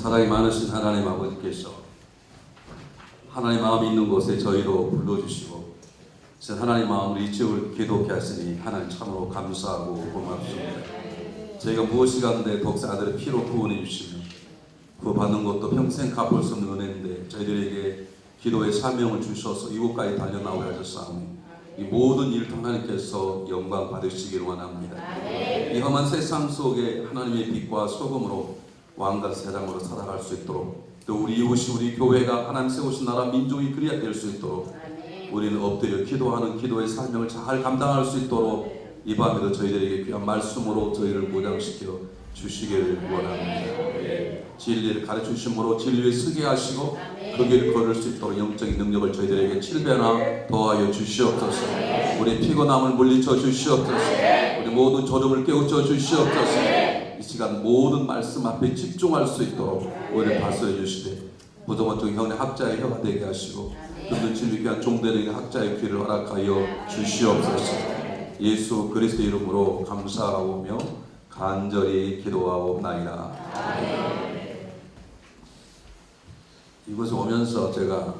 사랑이 많으신 하나님 아버지께서 하나님 마음이 있는 곳에 저희로 불러주시고 하나님 마음을 이쪽을 기도케 하시니 하나님 참으로 감사하고 고맙습니다. 저희가 무엇이 가운데 독사 아들의 피로 구원해 주시며 구원받는 것도 평생 갚을 수 없는 은혜인데 저희들에게 기도의 사명을 주셔서 이곳까지 달려나오게 하셨사오니 이 모든 일 하나님께서 영광 받으시기를 원합니다. 이 험한 세상 속에 하나님의 빛과 소금으로 왕과 세상으로 살아갈 수 있도록 또 우리 이웃이 우리 교회가 하나님 세우신 나라 민족이 그리야 될 수 있도록 우리는 엎드려 기도하는 기도의 사명을 잘 감당할 수 있도록 이 밤에도 저희들에게 귀한 말씀으로 저희를 무장시켜 주시기를 원합니다. 진리를 가르치심으로 진리에 서게 하시고 그 길을 걸을 수 있도록 영적인 능력을 저희들에게 7배나 더하여 주시옵소서. 우리 피곤함을 물리쳐 주시옵소서. 우리 모든 졸음을 깨우쳐 주시옵소서. 이 시간 모든 말씀 앞에 집중할 수 있도록 우리를 다스려 주시되 부동어쪽 형의 학자의 혀가 되게 하시고 듣는 진리 귀한 종들에게 학자의 귀를 허락하여 주시옵소서. 예수 그리스도 이름으로 감사하오며 간절히 기도하옵나이다. 이곳에 오면서 제가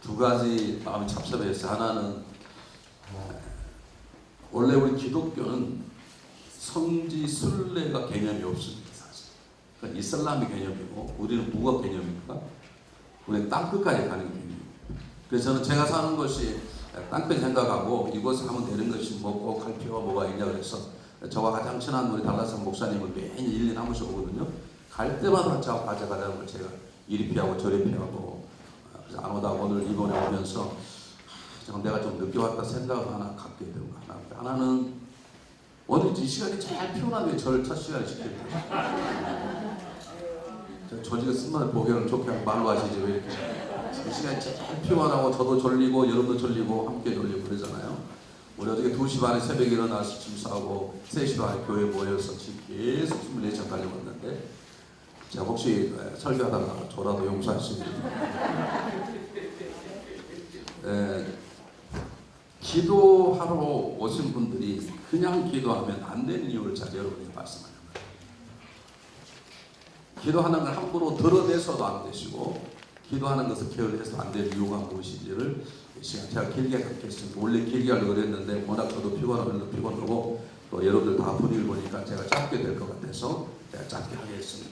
두 가지 마음이 잡잡했어요. 하나는 원래 우리 기독교는 성지 순례가 개념이 없습니다. 사실. 그러니까 이슬람의 개념이고 우리는 뭐가 개념입니까? 우리는 땅끝까지 가는 개념입니다. 그래서 저는 제가 사는 것이 땅끝 생각하고 이곳에 하면 되는 것이 뭐 꼭 할 필요가 뭐가 있냐 그래서 저와 가장 친한 우리 달라산 목사님을 매일 1년 한 번씩 오거든요. 갈 때마다 저하고 가져가자는 걸 제가 이리 피하고 저리 피하고 그래서 안 오다가 오늘 이번에 오면서 내가 좀 늦게 왔다 생각을 하나 갖게 되고 하나는 오늘 이 시간이 제일 피곤하게 저를 첫 시간에 시키는 거예요. 조직의 쓴말을 보기에는 좋게 하고 말로 하시지 왜 이렇게 이 시간이 제일 피곤하고 저도 졸리고 여러분도 졸리고 함께 졸리고 그러잖아요. 우리 어저께 2시 반에 새벽에 일어나서 침사하고 3시 반에 교회 모여서 계속 24시간 달려왔는데 제가 혹시 설교하다가 저라도 용서하시길 기도하러 오신 분들이 그냥 기도하면 안 되는 이유를 잘 여러분에게 말씀하는 거예요. 기도하는 걸 함부로 드러내서도 안 되시고 기도하는 것을 게을러서도 안 되는 이유가 무엇인지를 시간 제가 길게 갖겠습니다. 원래 길게 하려고 그랬는데 워낙 저도 피곤하고 또 여러분들 다 분위기를 보니까 제가 짧게 될 것 같아서 제가 짧게 하겠습니다.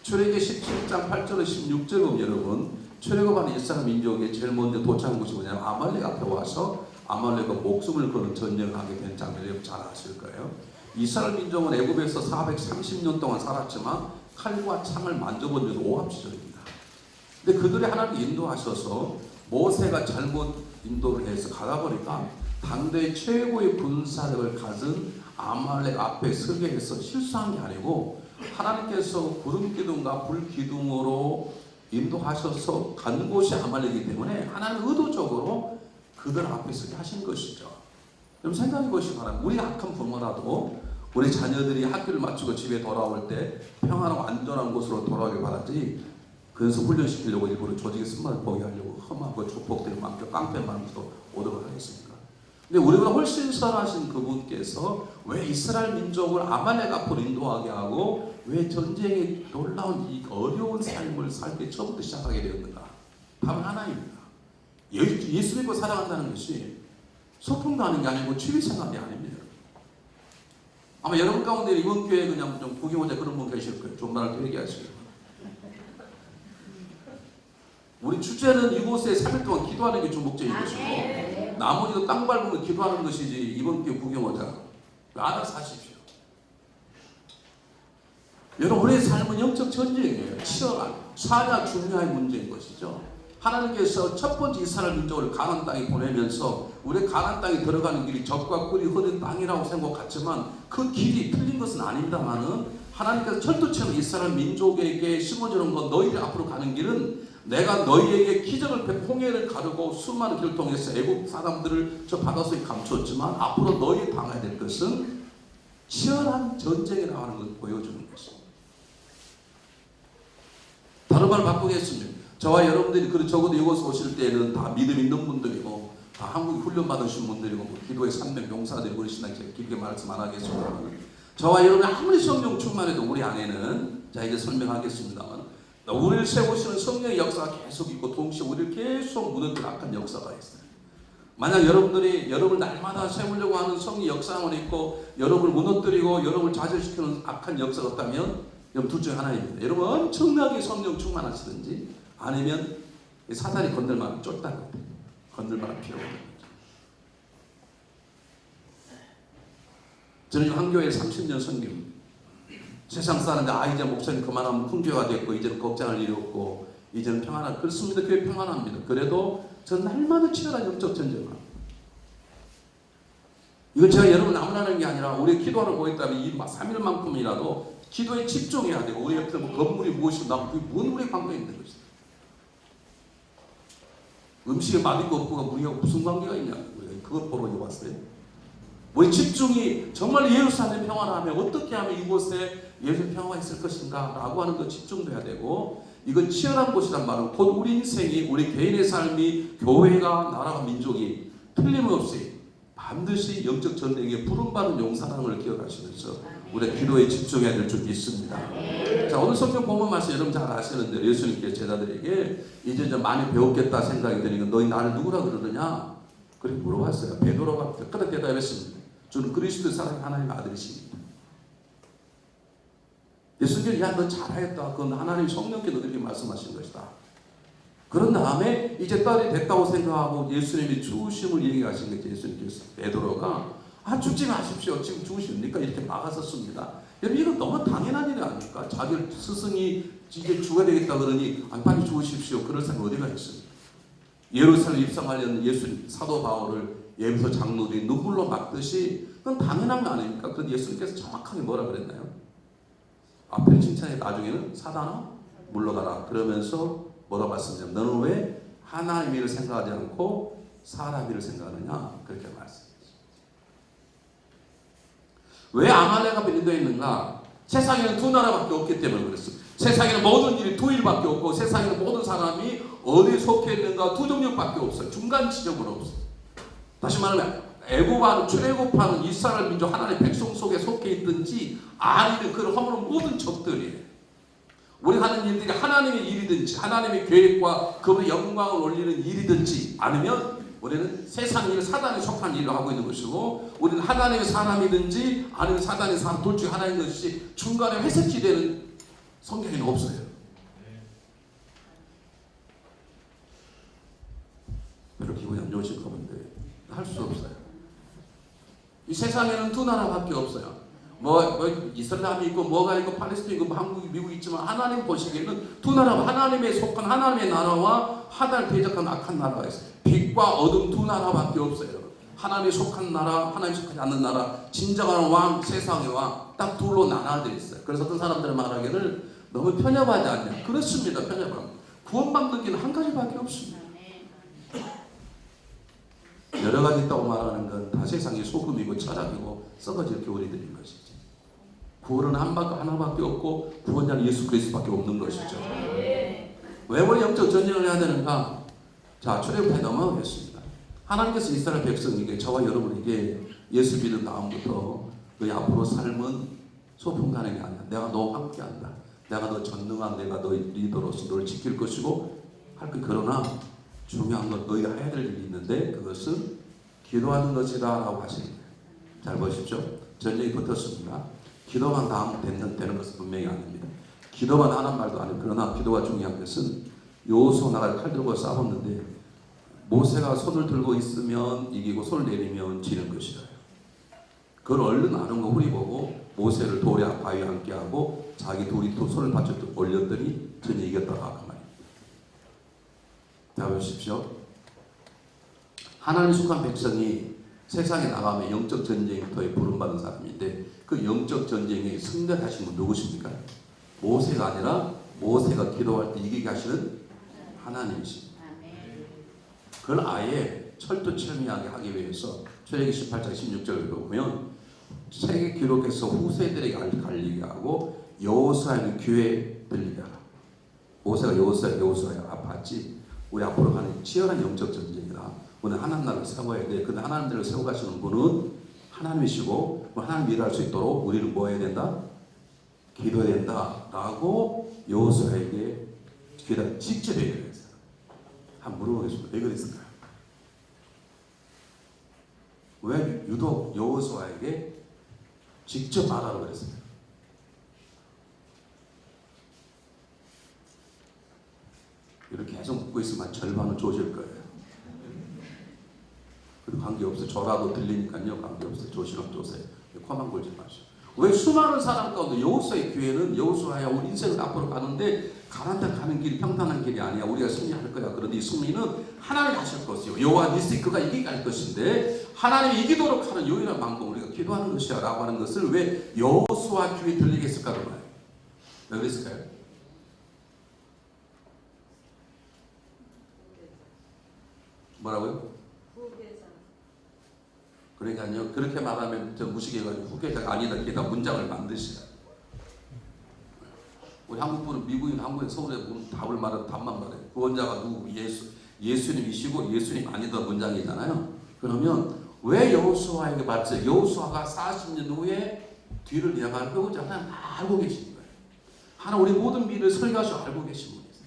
출애굽기 17장 8절에 16절에 보면 여러분 출애굽하는 이스라엘 민족이 제일 먼저 도착한 곳이 뭐냐면 아말렉 앞에 와서 아말렉과 목숨을 거는 전쟁을 하게 된 장면을 잘 아실 거예요. 이스라엘 민족은 애굽에서 430년 동안 살았지만 칼과 창을 만져본 적은 오합지졸입니다. 근데 그들이 하나님 인도하셔서 모세가 잘못 인도를 해서 가다 보니까 당대 최고의 군사력을 가진 아말렉 앞에 서게 해서 실수한 게 아니고 하나님께서 구름 기둥과 불 기둥으로 인도하셔서 간 곳이 아말렉이기 때문에 하나님 의도적으로 그들 앞에 서게 하신 것이죠. 그럼 생각해 보시기 바랍니다. 우리 악한 부모라도 우리 자녀들이 학교를 마치고 집에 돌아올 때 평안하고 안전한 곳으로 돌아오길 바라지 그래서 훈련시키려고 일부러 조직의 쓴말을 보게 하려고 험하고 조폭들이 많고 깡패 많고 오도록 하겠습니까? 근데 우리보다 훨씬 선하신 그분께서 왜 이스라엘 민족을 아말렉 앞으로 인도하게 하고 왜 전쟁의 놀라운 이 어려운 삶을 살게 처음부터 시작하게 되었는가? 답은 하나입니다. 예수 믿고 살아간다는 것이 소풍도 하는 게 아니고 취미 생활이 아닙니다. 아마 여러분 가운데 이번 교회에 그냥 좀 구경 오자 그런 분 계실 거예요. 좀 말을 얘기하시고. 우리 주제는 이곳에 3일 동안 기도하는 게 주목적인 것이고 나머지도 땅 밟으면 기도하는 것이지 이번 교회 구경 오자 알아서 하십시오. 여러분 우리의 삶은 영적 전쟁이에요. 치열한 사냐 중요한 문제인 것이죠. 하나님께서 첫 번째 이스라엘 민족을 가나안 땅에 보내면서 우리 가나안 땅에 들어가는 길이 젖과 꿀이 흐르는 땅이라고 생각했지만 그 길이 틀린 것은 아닙니다만은 하나님께서 철도처럼 이스라엘 민족에게 심어주는 것 너희들 앞으로 가는 길은 내가 너희에게 기적을 홍해를 가르고 수많은 길을 통해서 애국 사람들을 저 바닷속에 감추었지만 앞으로 너희 당해야 될 것은 치열한 전쟁이라고 하는 것을 보여주는 것입니다. 다른 말 바꾸겠습니다. 저와 여러분들이 적어도 이곳에 오실 때는 다 믿음 있는 분들이고 다 한국 훈련 받으신 분들이고 기도의 300 용사들이 그러시나 길게 말씀 안 하겠습니다만 저와 여러분이 아무리 성령 충만해도 우리 안에는, 자 이제 설명하겠습니다만, 우리를 세우시는 성령의 역사가 계속 있고 동시에 우리를 계속 무너뜨리는 악한 역사가 있어요. 만약 여러분들이 여러분을 날마다 세우려고 하는 성령 역사만 있고 여러분을 무너뜨리고 여러분을 좌절시키는 악한 역사가 없다면 여러분 둘 중에 하나입니다. 여러분 엄청나게 성령 충만하시든지 아니면 사단이 건들만 쫓다는 거예요. 건들만 필요가 없는 거죠. 저는 한 교회에 30년 섬깁니다. 세상 사는데 이제 목사님 그만하면 풍조가 됐고 이제는 걱정할 일이 없고 이제는 평안하고 그렇습니다. 교회 평안합니다. 그래도 저는 날마다 치열한 영적 전쟁을 합니다. 이건 제가 여러분 아무나 하는 게 아니라 우리 기도하러 보겠다면 이 3일만큼이라도 기도에 집중해야 되고 우리 옆에 뭐 건물이 무엇이고 나무 그게 뭔 우리의 관계가 있는 것이죠. 음식에 맛있고 없고가 우리가 무슨 관계가 있냐 그것 보러 왔어요. 우리 집중이 정말 예루살렘 평화하면 어떻게 하면 이곳에 예루살렘 평화가 있을 것인가 라고 하는 것 집중돼야 되고 이건 치열한 곳이란 말은 곧 우리 인생이 우리 개인의 삶이 교회가 나라가 민족이 틀림없이 반드시 영적 전쟁에 부름받은 용사랑을 기억하시면서 우리 기도에 집중해야 될 줄이 있습니다. 자 오늘 성경 본문 말씀 여러분 잘 아시는데 예수님께서 제자들에게 이제 좀 많이 배웠겠다 생각이 드니까 너희 나를 누구라 그러느냐 그렇게 물어봤어요. 베드로가 끝까지 대답했습니다. 저는 그리스도의 사랑의 하나님의 아들이십니다. 예수님께서 야 너 잘하였다. 그건 하나님 성령께 너에게 말씀하신 것이다. 그런 다음에 이제 딸이 됐다고 생각하고 예수님이 죽으심을 얘기하신 거죠. 예수님께서 베드로가 죽지 마십시오. 지금 죽으십니까? 이렇게 막았었습니다. 여러분 이건 너무 당연한 일이 아닙니까? 자기 스승이 이제 죽어야 되겠다 그러니 빨리 죽으십시오. 그럴 사람이 어디가 있습니까? 예루살렘 입성하려는 예수님 사도 바울을 예비소 장로들이 눈물로 막듯이 그건 당연한 거 아닙니까? 그런데 예수님께서 정확하게 뭐라 그랬나요? 앞에 칭찬해 나중에는 사단아 물러가라 그러면서 뭐라 말씀하냐면 너는 왜 하나님 일을 생각하지 않고 사람 일을 생각하느냐 그렇게 말씀했어요. 왜 아말렉과 빌리도에 있는가? 세상에는 두 나라밖에 없기 때문에 그랬습니다. 세상에는 모든 일이 두 일밖에 없고 세상에는 모든 사람이 어디에 속해 있는가 두 종류밖에 없어요. 중간 지점으로 없어요. 다시 말하면 애굽하는 출애굽하는 이스라엘 민족 하나님의 백성 속에 속해 있든지 아니면 그를 허무는 모든 적들이에요. 우리 하는 일들이 하나님의 일이든지 하나님의 계획과 그분의 영광을 올리는 일이든지 아니면 우리는 세상 일, 사단에 속한 일을 하고 있는 것이고 우리는 하나님의 사람이든지 아니면 사단의 사람 둘 중에 하나인 것이 중간에 회색이 되는 성경에는 없어요. 이렇게 기분이 안 좋으실 건데 할 수 없어요. 이 세상에는 두 나라밖에 없어요. 뭐 이슬람이 있고 뭐가 있고 팔레스타인 있고 한국이 미국이 있지만 하나님 보시기에는 두 나라 하나님에 속한 하나님의 나라와 하나를 대적한 악한 나라가 있어요. 빛과 어둠 두 나라밖에 없어요. 하나님에 속한 나라, 하나님에 속하지 않는 나라, 진정한 왕, 세상의 왕 딱 둘로 나눠져 있어요. 그래서 어떤 사람들은 말하기를 너무 편협하지 않냐? 그렇습니다. 편협함. 구원받는 길은 한 가지밖에 없습니다. 여러 가지 있다고 말하는 건 다 세상의 소금이고 철학이고 썩어질 겨울이들인 것이죠. 구원은 하나밖에 없고 구원자는 예수 그리스도밖에 없는 것이죠. 왜 우리 영적 전쟁을 해야 되는가? 자, 출애굽에 넘어가겠습니다. 하나님께서 이스라엘 백성에게 저와 여러분에게 예수 믿은 다음부터 너희 앞으로 삶은 소풍 가는 게 아니야. 내가 너와 함께한다. 내가 너 전능한 내가 너희 리더로서 너를 지킬 것이고 할 것. 그러나 중요한 건 너희가 해야 될 일이 있는데 그것은 기도하는 것이다 라고 하시는 거예요. 잘 보십시오. 전쟁이 붙었습니다. 기도만 다음 되는 것은 분명히 아닙니다. 기도만 하는 말도 아니고 그러나 기도가 중요한 것은 여호수아 나갈 칼 들고 싸웠는데 모세가 손을 들고 있으면 이기고 손을 내리면 지는 것이다. 그걸 얼른 아는 거 우리 보고 모세를 돌에 바위에 앉게 하고 자기 돌이 또 손을 받쳐 올렸더니 전혀 이겼다고 그 말입니다. 자 보십시오. 하나님 속한 백성이 세상에 나가면 영적 전쟁터에 부름받은 사람인데 그 영적 전쟁에 승리하신 분 누구십니까? 모세가 아니라 모세가 기도할 때 이기게 하시는 하나님이십니다. 그걸 아예 철두철미하게 하기 위해서 출애굽기 18장 16절을 보면 세계 기록에서 후세들에게 알리게 하고 여호수아의 귀에 들리게 하라. 모세가 여호수아야 아팠지. 우리 앞으로 가는 치열한 영적 전쟁이다. 오늘 하나님 나라를 세워야 돼. 근데 하나님 나라를 세워가시는 분은 하나님이시고 하나님 일할 수 있도록 우리는 뭐 해야 된다? 기도해야 된다 라고 여호수아에게 직접 얘기를 했어요. 한번 물어보겠습니다. 왜 그랬을까요? 왜 유독 여호수아에게 직접 말하라고 그랬어요? 이렇게 계속 묻고 있으면 절반은 조질 거예요. 그리고 관계없어요. 저라도 들리니까요. 관계없어요. 조시면 조세요. 코만 골지 마시오. 왜 수많은 사람 가운데 여호수아의 기회는 여호수아야 우리 인생은 앞으로 가는데 가는 길이 평탄한 길이 아니야. 우리가 승리할 거야. 그런데 이 승리는 하나님이 하실 것이요. 여호와 니시 그가 이기게 할 것인데 하나님이 이기도록 하는 유일한 방법 우리가 기도하는 것이야 라고 하는 것을 왜 여호수아 귀에 들리게 했을까 말이에요. 왜 그랬을까요? 뭐라고요? 그러니까요. 그렇게 말하면 저 무식해가지고 후계자가 아니다. 이다 문장을 만드시라. 우리 한국분은 미국인 한국에 서울에 보면 답을 말하는 답만 말해요. 구원자가 누구? 예수님이시고 예수님 아니다 문장이잖아요. 그러면 왜 여호수아에게 말했어요? 여호수아가 40년 후에 뒤를 이어갈 배우자 하나님 다 알고 계신 거예요. 하나님 우리 모든 미래를 설계하시고 알고 계신 분이세요.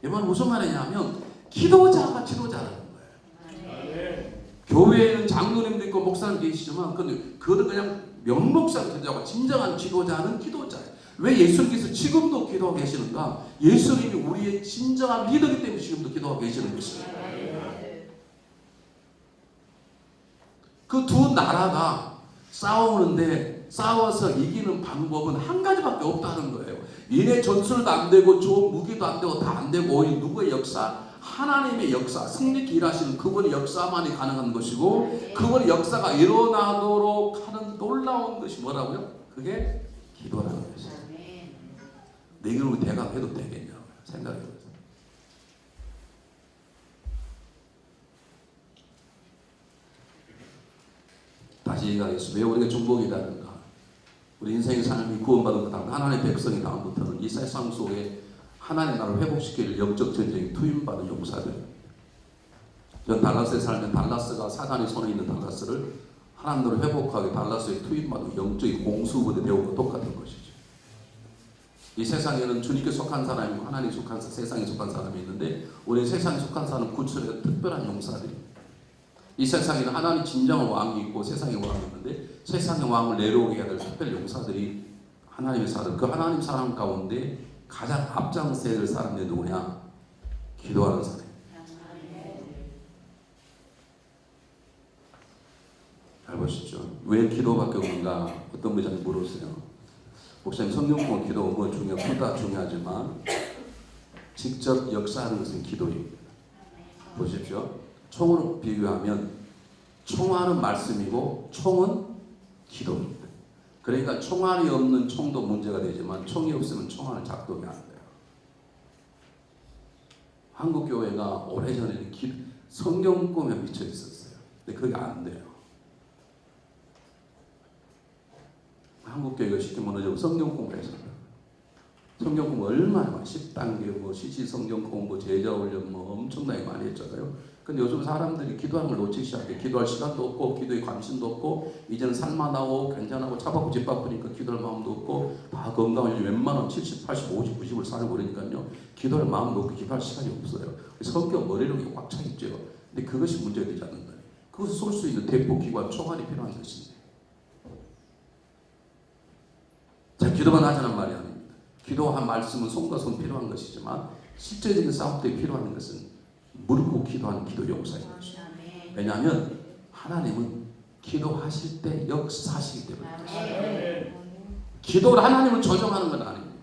이 말은 무슨 말이냐면 기도자가 지도자라는 거예요. 교회에는 장로님도 있고 목사님 계시지만 그거는 그냥 명목상 기도자고 진정한 지도자는 기도자예요. 왜 예수님께서 지금도 기도하고 계시는가? 예수님이 우리의 진정한 리더이기 때문에 지금도 기도하고 계시는 것입니다. 그 두 나라가 싸우는데 싸워서 이기는 방법은 한 가지밖에 없다는 거예요. 이내 전술도 안 되고 좋은 무기도 안 되고 다 안 되고 오히려 누구의 역사? 하나님의 역사, 승리케 일하시는 그분의 역사만이 가능한 것이고 그분의 역사가 일어나도록 하는 놀라운 것이 뭐라고요? 그게 기도라는 것이에요. 내 이름으로 대강해도 되겠냐고 생각해보세요. 다시 얘기하겠습니다. 왜 우리가 중복이라는가? 우리 인생의 삶이 구원받은 것 다음 하나님의 백성이 다음부터는 이 세상 속에 하나님 나라를 회복시킬 영적 전쟁에 투입받은 용사들입니다. 전 달라스에 살면 달라스가 사단의 손에 있는 달라스를 하나님 나라를 회복하기 달라스에 투입받은 영적인 공수부대 대우가 똑같은 것이죠. 이 세상에는 주님께 속한 사람이 있고 하나님에 속한 세상에 속한 사람이 있는데 우리 세상에 속한 사람은 구출의 특별한 용사들입니다. 이 세상에는 하나님 진정한 왕이 있고 세상의 왕이 있는데 세상의 왕을 내려오게 해야 될 특별 용사들이 하나님의 사람, 그 하나님 사람 가운데 가장 앞장서야 될 사람이 누구냐? 기도하는 사람. 잘 보시죠. 왜 기도밖에 없는가? 어떤 분이 자꾸 물었어요. 목사님 성경과 기도가 뭐 중요하고 둘 다 중요하지만 직접 역사하는 것은 기도입니다. 보십시오. 총으로 비교하면 총알은 말씀이고 총은 기도입니다. 그러니까 총알이 없는 총도 문제가 되지만 총이 없으면 총알 작동이 안 돼요. 한국교회가 오래전에는 성경 꿈에 미쳐 있었어요. 근데 그게 안 돼요. 한국교회가 쉽게 무너지고 성경 공부를 했습니다. 성경 공부 얼마나 많이 10단계 뭐 시시 성경 공부 제자 훈련 뭐 엄청나게 많이 했잖아요. 근데 요즘 사람들이 기도하는 걸 놓치기 시작해. 기도할 시간도 없고 기도에 관심도 없고 이제는 살만하고 괜찮하고 차 바쁘고 집 바쁘니까 기도할 마음도 없고 다 건강을 웬만하면 70, 80, 50, 90을 살고 그러니까요. 기도할 마음도 없고 기도할 시간이 없어요. 성경 머리력이 꽉 차 있죠. 근데 그것이 문제가 되지 않는 거예요. 그것을 쏠 수 있는 대포 기관 총알이 필요한 것인데 자, 기도만 하자는 말이 아닙니다. 기도한 말씀은 손과 손 필요한 것이지만 실제적인 싸움 때 필요한 것은 무릎 꿇고 기도하는 기도 용사인 것이죠. 왜냐하면 하나님은 기도하실 때 역사하시기 때문에 기도를 하나님을 조정하는 건 아닙니다.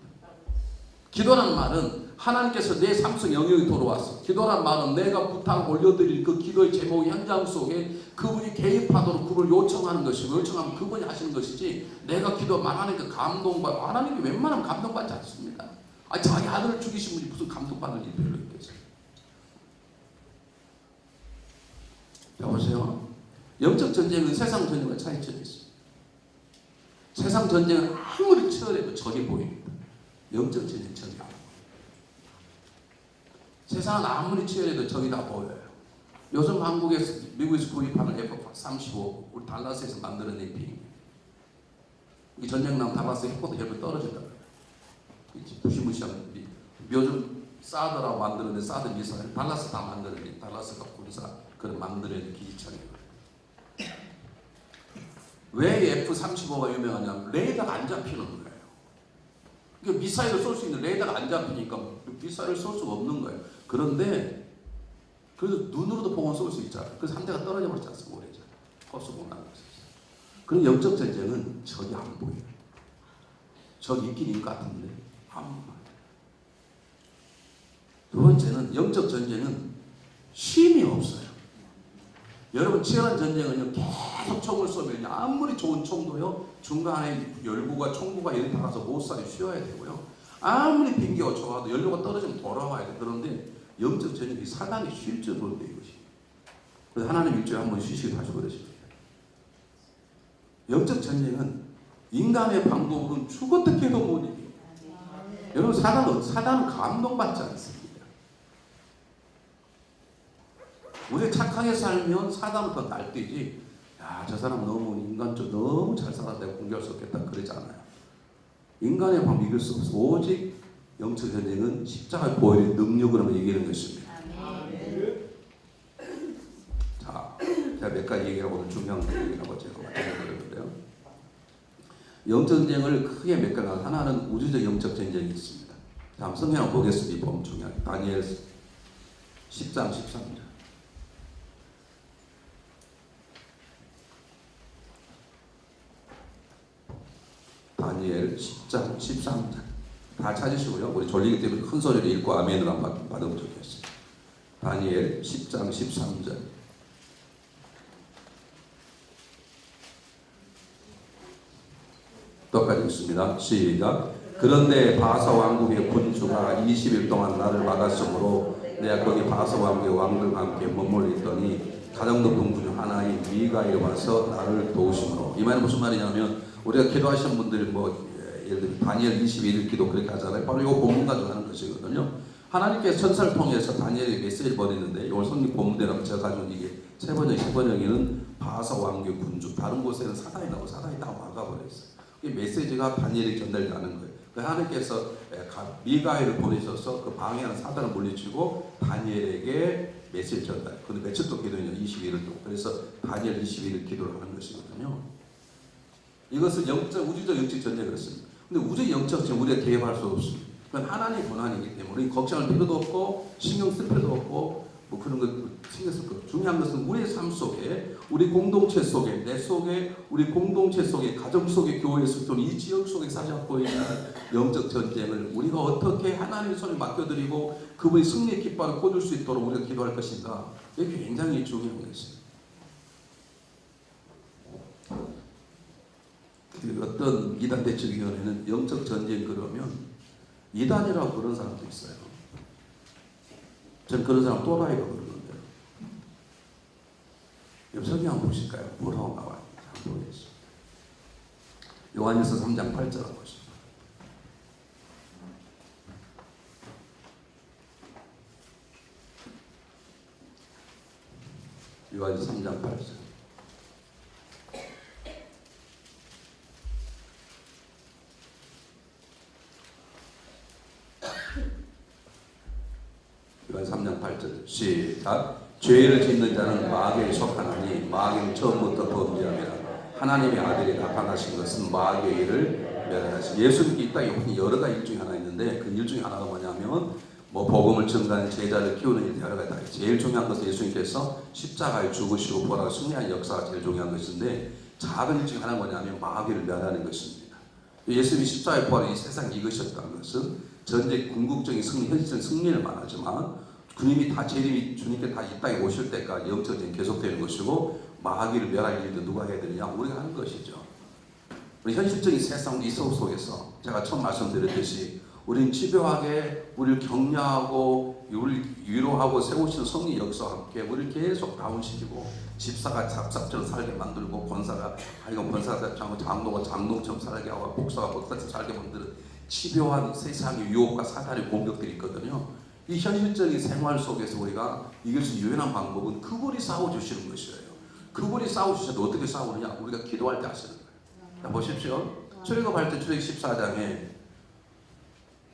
기도라는 말은 하나님께서 내 삶 속 영역이 돌아왔어. 기도란 말은 내가 부탁 올려드릴 그 기도의 제목의 현장 속에 그분이 개입하도록 그분을 요청하는 것이고 요청하면 그분이 하시는 것이지 내가 기도만 하니까 감동받고 하나님이 웬만하면 감동받지 않습니다. 자기 아들을 죽이신 분이 무슨 감동받을 일이 별로 있겠어요. 여보세요? 영적 전쟁은 세상 전쟁과 차이점이 있습니다. 세상 전쟁은 아무리 치열해도 적이 보입니다. 영적 전쟁은 적이 안 보여요. 세상은 아무리 치열해도 적이 다 보여요. 요즘 한국에서 미국에서 구입하는 F-35 우리 달라스에서 만들어낸 비행기 이 전쟁 나면 달라스 해코도 헬프 떨어진다. 무시무시한 요즘 사드라고 만드는데 사드 미사일 달라스 다 만드는데 달라스가 군사 그런 만드는 기지창이에요. 왜 F-35가 유명하냐면 레이더가 안 잡히는 거예요. 그러니까 미사일을 쏠 수 있는 레이더가 안 잡히니까 미사일을 쏠 수가 없는 거예요. 그런데 그래서 눈으로도 보고 쏠 수 있잖아요. 그래서 한 대가 떨어져 버리지 않습니까? 오래전 헛수 못 나는 거죠. 그런 영적 전쟁은 적이 안 보여요. 적이 있긴 있는 것 같은데 아무 말. 두 번째는 영적 전쟁은 쉼이 없어요. 여러분 치열한 전쟁은요 계속 총을 쏘면 아무리 좋은 총도요 중간에 열구가 총구가 이렇게 나가서 못 쏴요. 쉬어야 되고요. 아무리 비행기가 좋아도 연료가 떨어지면 돌아와야 돼. 그런데 영적 전쟁이 사단이 쉴 줄 모르는데 이것이. 그래서 하나님 일주일에 한 번 쉬시고 다시 그러십니다. 영적 전쟁은 인간의 방법으로는 죽어도 깨도 못 이겨요. 여러분 사단은 감동받지 않습니다. 우리가 착하게 살면 사단은 더 날뛰지. 야, 저 사람 너무 인간적으로 너무 잘 살았다 공개할 수 없겠다 그러지 않아요. 인간의 방법 이길 수 없어. 오직 영적 전쟁은 십자가의 보혈의 능력으로만 이기는 것입니다. 자, 제가 몇 가지 얘기하고 오늘 중요한 얘기라고 제가 말씀드렸는데요. 영적 전쟁을 크게 몇 가지 하나는 우주적 영적 전쟁이 있습니다. 자, 한번 성경 한번 보겠습니다. 보면 중요한 다니엘 10장 13절. 다니엘 10장 13절 다 찾으시고요. 우리 졸리기 때문에 큰 소리로 읽고 아멘을 한번 받으면 좋겠습니다. 다니엘 10장 13절 똑같이 읽습니다. 시작. 그런데 바사 왕국의 군주가 20일 동안 나를 막았으므로 내가 거기 바사 왕국의 왕들과 함께 머물러 있더니 가장 높은 군주 하나인 미가엘이 와서 나를 도우심으로. 이 말은 무슨 말이냐면 우리가 기도하시는 분들이 예를 들면 다니엘 21일 기도 그렇게 하잖아요. 바로 이 본문 가지고 하는 것이거든요. 하나님께서 천사를 통해서 다니엘에게 메시지를 보냈는데 이걸 성경 본문대로 제가 가져온 이게 세 번역에는 바사 왕국의 군주, 다른 곳에는 사단이 나오고 사단이 다 막아버렸어요. 이 메시지가 다니엘에게 전달되는 거예요. 하나님께서 미가엘을 보내셔서 그 방해하는 사단을 물리치고 다니엘에게 메시지 전달. 근데 며칠 동안 기도했냐? 21일 동안. 그래서 다니엘 21일 기도를 하는 것이거든요. 이것은 우주적 영적 전쟁이 그렇습니다. 근데 우주적 영적 전쟁 우리가 개입할 수 없습니다. 그건 하나님의 권한이기 때문에 우리 걱정할 필요도 없고 신경 쓸 필요도 없고 뭐 그런 거 신경 쓸 거. 중요한 것은 우리의 삶 속에 우리 공동체 속에 내 속에 우리 공동체 속에 가정 속에 교회 속에 이 지역 속에 사잡고 있는 영적 전쟁을 우리가 어떻게 하나님의 손에 맡겨드리고 그분이 승리의 깃발을 꽂을 수 있도록 우리가 기도할 것인가. 이게 굉장히 중요한 것입니다. 어떤 이단 대책위원회는 영적 전쟁 그러면 이단이라고 그런 사람도 있어요. 전 그런 사람 또라이라고 그러는데요. 성경 한번 보실까요? 뭐라고 나와요? 한번 보겠습니다. 요한일서 3장 8절 한번 보십시오. 요한일서 3장 8절. 요한 3장 8절 시작. 죄를 짓는 자는 마귀에 속하나니 마귀는 처음부터 범죄함이라. 하나님의 아들이 나타나신 것은 마귀의 일을 멸하시. 예수님이 이 땅에 여러 가지 일 중에 하나 있는데 그 일 중에 하나가 뭐냐면 복음을 전가하는 제자를 키우는 일 여러 가지. 제일 중요한 것은 예수님께서 십자가에 죽으시고 부활하고 승리한 역사가 제일 중요한 것인데 작은 일 중에 하나가 뭐냐면 마귀를 멸하는 것입니다. 예수님이 십자가에 부활해 이 세상에 이끄셨다는 것은 전쟁 궁극적인 승리, 현실적인 승리를 말하지만 주님이 다 재림이 주님께 다 이 땅에 오실 때까지 영적 전쟁이 계속되는 것이고 마귀를 멸할 일도 누가 해야 되느냐? 우리가 하는 것이죠. 우리 현실적인 세상 이 속에서 제가 처음 말씀드렸듯이 우리는 집요하게 우리를 격려하고 우리를 위로하고 세우시는 성리 역사와 함께 우리를 계속 다운시키고 집사가 잡사처럼 살게 만들고 권사가 권사처럼 장로가 장로처럼 살게 하고 목사가 목사처럼 살게 만드는 집요한 세상의 유혹과 사단의 공격들이 있거든요. 이 현실적인 생활 속에서 우리가 이길 수 있는 유연한 방법은 그분이 싸워주시는 것이에요. 그분이 싸워주셔도 어떻게 싸우느냐? 우리가 기도할 때 하시는 거예요. 자, 보십시오. 출애굽할 때 출애굽 14장에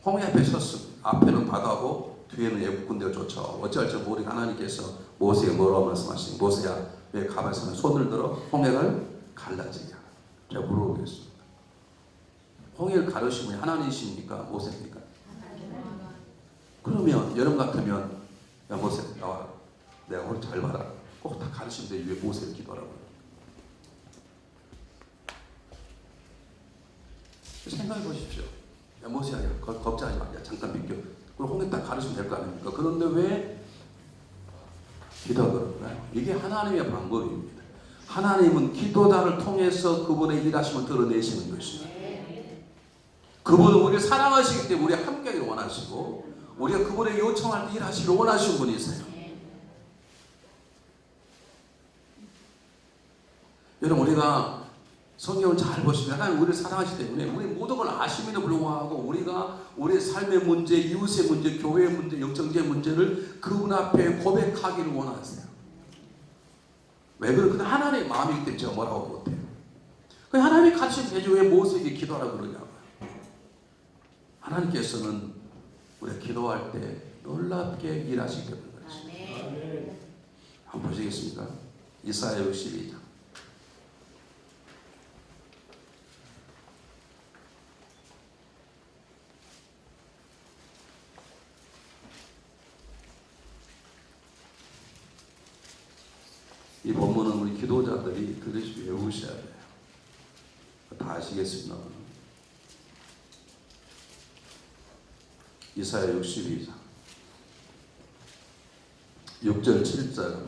홍해 앞에 섰습니다. 앞에는 바다고 뒤에는 애국 군대가 쫓아오고 어찌할 줄 모르게 하나님께서 모세에게 뭐라고 말씀하시니 모세야 왜 가만히 있으면 손을 들어 홍해를 갈라지게 하라. 제가 물어보겠습니다. 홍해를 가르신 분이 하나님이십니까? 모세입니까? 그러면 여러분 같으면 야 모세 나와 내가 오늘 잘 봐라 꼭 다 가르치는데 왜 모세를 기도하라고 생각해 보십시오. 야 모세야 걱정하지 마. 야 잠깐 비켜. 그럼 홍해 딱 가르치면 될 거 아닙니까? 그런데 왜 기도가 그런가요? 이게 하나님의 방법입니다. 하나님은 기도자를 통해서 그분의 일하심을 드러내시는 것이죠. 그분은 우리를 사랑하시기 때문에 우리가 함께하기를 원하시고 우리가 그분의 요청할 때 일하시기를 원하시는 분이세요. 여러분 우리가 성경을 잘 보시면 하나님 우리를 사랑하시기 때문에 우리 모든 걸 아심에도 불구하고 우리가 우리의 삶의 문제, 이웃의 문제, 교회의 문제, 영적의 문제를 그분 앞에 고백하기를 원하세요. 왜 그럴까? 하나님의 마음이기 때문에 제가 뭐라고 못해요. 하나님이 가르친 대지 왜 모세에게 기도하라고 그러냐고요. 하나님께서는 우리가 기도할 때 놀랍게 일하시기 때문에 그렇습니다. 한번 보시겠습니까? 이사야 62장. 이 본문은 우리 기도자들이 들으시고 외우셔야 돼요. 다 아시겠습니다. 이사야 62장 6절 7절